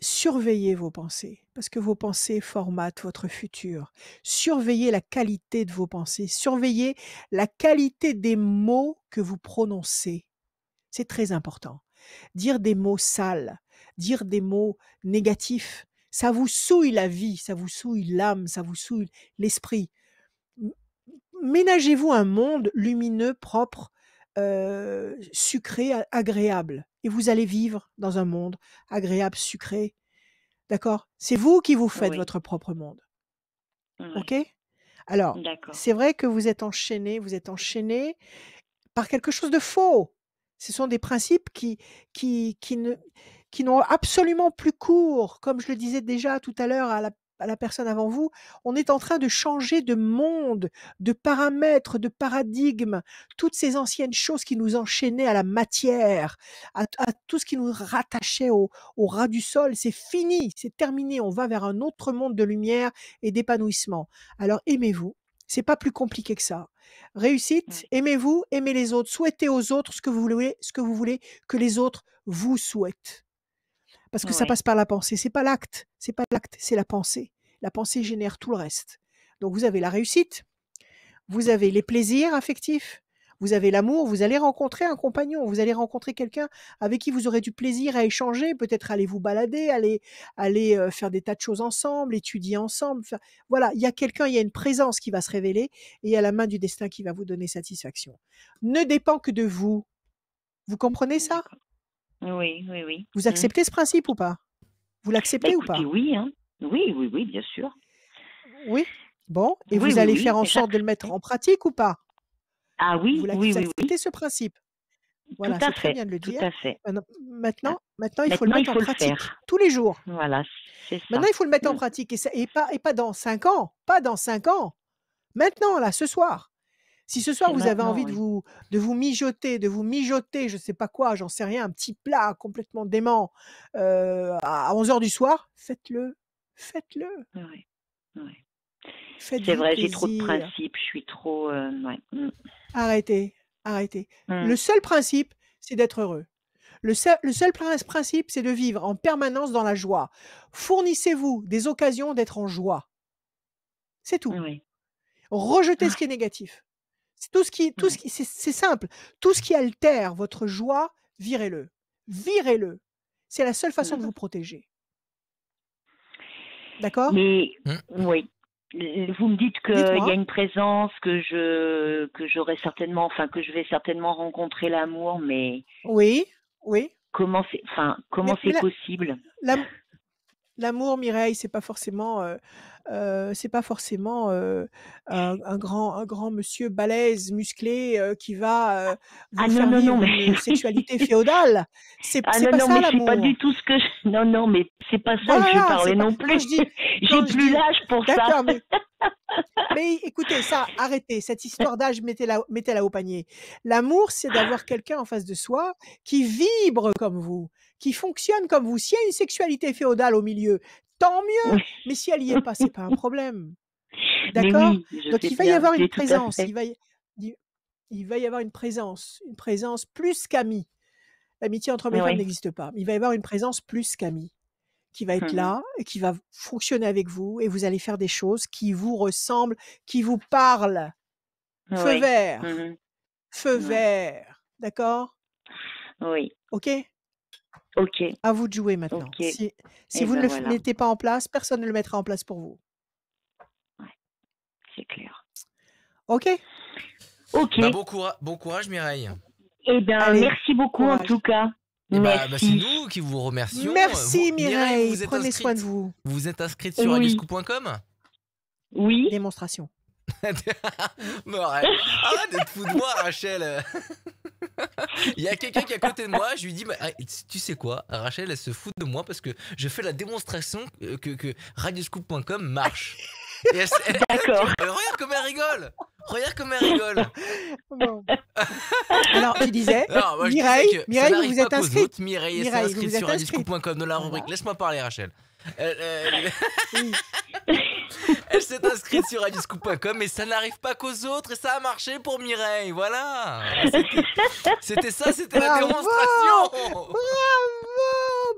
surveillez vos pensées, parce que vos pensées formatent votre futur. Surveillez la qualité de vos pensées, surveillez la qualité des mots que vous prononcez. C'est très important. Dire des mots sales, dire des mots négatifs, ça vous souille la vie, ça vous souille l'âme, ça vous souille l'esprit. Ménagez-vous un monde lumineux, propre, sucré, agréable. Et vous allez vivre dans un monde agréable, sucré. D'accord? C'est vous qui vous faites Oui. votre propre monde. Oui. OK? Alors, D'accord. c'est vrai que vous êtes enchaînés par quelque chose de faux. Ce sont des principes qui n'ont absolument plus cours. Comme je le disais déjà tout à l'heure à la personne avant vous, on est en train de changer de monde, de paramètres, de paradigme. Toutes ces anciennes choses qui nous enchaînaient à la matière, à tout ce qui nous rattachait au ras du sol, c'est fini, c'est terminé. On va vers un autre monde de lumière et d'épanouissement. Alors aimez-vous. C'est pas plus compliqué que ça. Réussite, Oui. aimez-vous, aimez les autres, souhaitez aux autres ce que vous voulez que les autres vous souhaitent. Parce que ça Oui. passe par la pensée, c'est pas l'acte, c'est la pensée. La pensée génère tout le reste. Donc vous avez la réussite, vous avez les plaisirs affectifs, vous avez l'amour, vous allez rencontrer un compagnon, vous allez rencontrer quelqu'un avec qui vous aurez du plaisir à échanger, peut-être aller vous balader, aller faire des tas de choses ensemble, étudier ensemble. Voilà, il y a quelqu'un, il y a une présence qui va se révéler et il y a la main du destin qui va vous donner satisfaction. Ne dépend que de vous. Vous comprenez ça? D'accord. Oui, oui, oui. Vous acceptez ce principe ou pas? Vous Bah, l'acceptez ou écoutez, pas? oui, hein. Oui, oui, oui, bien sûr. Oui? Bon, et Oui, vous oui, allez oui. faire en sorte de le mettre en pratique ou pas? Ah oui, oui, Vous oui, oui. acceptez ce principe? Tout Voilà, à c'est très fait, bien de le tout dire. à fait. Ah, Maintenant, il faut le maintenant, il mettre en faut le pratique, faire. tous les jours. Voilà, c'est Maintenant, ça. il faut le mettre en pratique et pas dans 5 ans, pas dans 5 ans. Maintenant, là, ce soir. Si ce soir C'est vous avez maintenant, envie oui. de vous mijoter, je sais pas quoi, j'en sais rien, un petit plat complètement dément, à 11h du soir, faites-le, faites-le. Oui, oui. C'est Faites-vous vrai, j'ai trop de plaisir. principes, je suis trop... ouais. Arrêtez. Le seul principe, c'est d'être heureux. Le seul principe, c'est de vivre en permanence dans la joie. Fournissez-vous des occasions d'être en joie. C'est tout. Oui. Rejetez ce qui est négatif. C'est tout ce qui, c'est simple. Tout ce qui altère votre joie, virez-le. Virez-le. C'est la seule façon de vous protéger. D'accord? Mais oui. Vous me dites qu'il Dites-moi. y a une présence, que j'aurai certainement, enfin que je vais certainement rencontrer l'amour, mais Oui. comment c'est possible? L'amour, Mireille, c'est pas forcément un grand monsieur balèze, musclé, qui va vous faire vivre une sexualité féodale. C'est pas ça mais l'amour. c'est pas du tout ce que non, mais c'est pas ça que je parlais non plus. J'ai plus l'âge pour ça. D'accord, mais écoutez, ça, arrêtez. Cette histoire d'âge, mettez-la au panier. L'amour, c'est d'avoir quelqu'un en face de soi qui vibre comme vous, qui fonctionne comme vous. S'il y a une sexualité féodale au milieu, tant mieux. Mais si elle y est pas, c'est pas un problème. D'accord? Oui, Donc il va y avoir une présence. Il va y avoir une présence plus qu'amie. L'amitié entre hommes et femmes n'existe pas. Il va y avoir une présence plus qu'amie qui va être là et qui va fonctionner avec vous, et vous allez faire des choses qui vous ressemblent, qui vous parlent. Feu vert. Feu vert. D'accord? Oui. OK? OK. À vous de jouer maintenant. Okay. Si vous ne le mettez pas en place, personne ne le mettra en place pour vous. Ouais. C'est clair. OK? OK. Bah, bon courage, Mireille. Eh bien, allez, merci beaucoup courage. en tout cas. C'est nous qui vous remercions. Merci Mireille, vous prenez soin de vous. Vous êtes inscrite sur radioscoop.com? Oui. Démonstration. Mais arrête de te foutre de moi, Rachel. Il y a quelqu'un qui est à côté de moi, je lui dis tu sais quoi, Rachel elle se fout de moi parce que je fais la démonstration que radioscoop.com marche. D'accord. Regarde comme elle rigole. Bon. Alors tu disais, non, moi, Mireille, vous vous êtes inscrite. Mireille est inscrite sur radioscoop.com dans la rubrique. Laisse-moi parler, Rachel. Elle s'est inscrite sur radioscoop.com, mais ça n'arrive pas qu'aux autres, et ça a marché pour Mireille. Voilà. C'était la démonstration.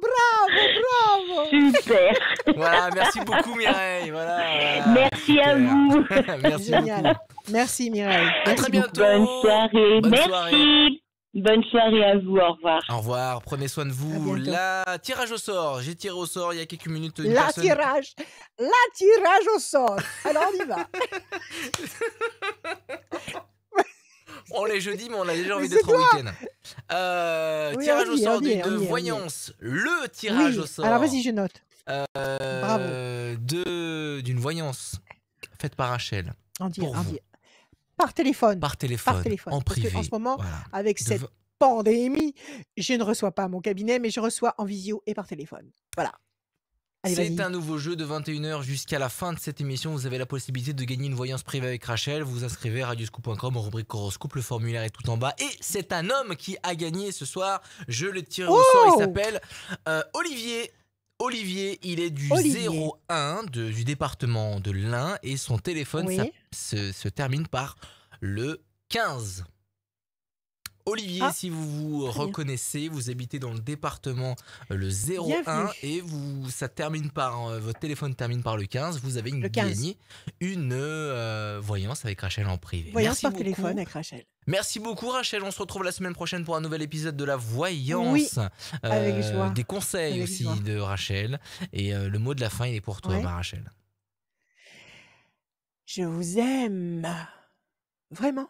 Bravo. Super. Voilà, merci beaucoup Mireille. Voilà. Merci à vous. Merci Génial. beaucoup. Merci Mireille. À très bientôt. Bonne soirée. Merci. Soirée. Bonne soirée à vous. Au revoir. Au revoir. Prenez soin de vous. La tirage au sort. J'ai tiré au sort il y a quelques minutes. Tirage au sort. Alors on y va. On est jeudi, mais on a déjà envie d'être en week-end. Tirage au sort d'une voyance. Le tirage au sort. Alors vas-y, je note. Bravo. D'une voyance faite par Rachel. Par téléphone. En privé. Parce qu'en ce moment, avec cette pandémie, je ne reçois pas à mon cabinet, mais je reçois en visio et par téléphone. Voilà. C'est un nouveau jeu de 21h jusqu'à la fin de cette émission. Vous avez la possibilité de gagner une voyance privée avec Rachel. Vous vous inscrivez à radioscoop.com en rubrique horoscope. Le formulaire est tout en bas. Et c'est un homme qui a gagné ce soir. Je le tire au sort. Il s'appelle Olivier. Olivier, il est du 01 du département de l'Ain et son téléphone se termine par le 15. Olivier, si vous vous reconnaissez, vous habitez dans le département le 01 et ça termine par votre téléphone termine par le 15. Vous avez gagné une voyance avec Rachel en privé. Voyance par téléphone avec Rachel. Merci beaucoup Rachel, on se retrouve la semaine prochaine pour un nouvel épisode de la voyance, avec joie. Des conseils avec aussi joie. De Rachel, et le mot de la fin il est pour toi ma Rachel. Je vous aime, vraiment.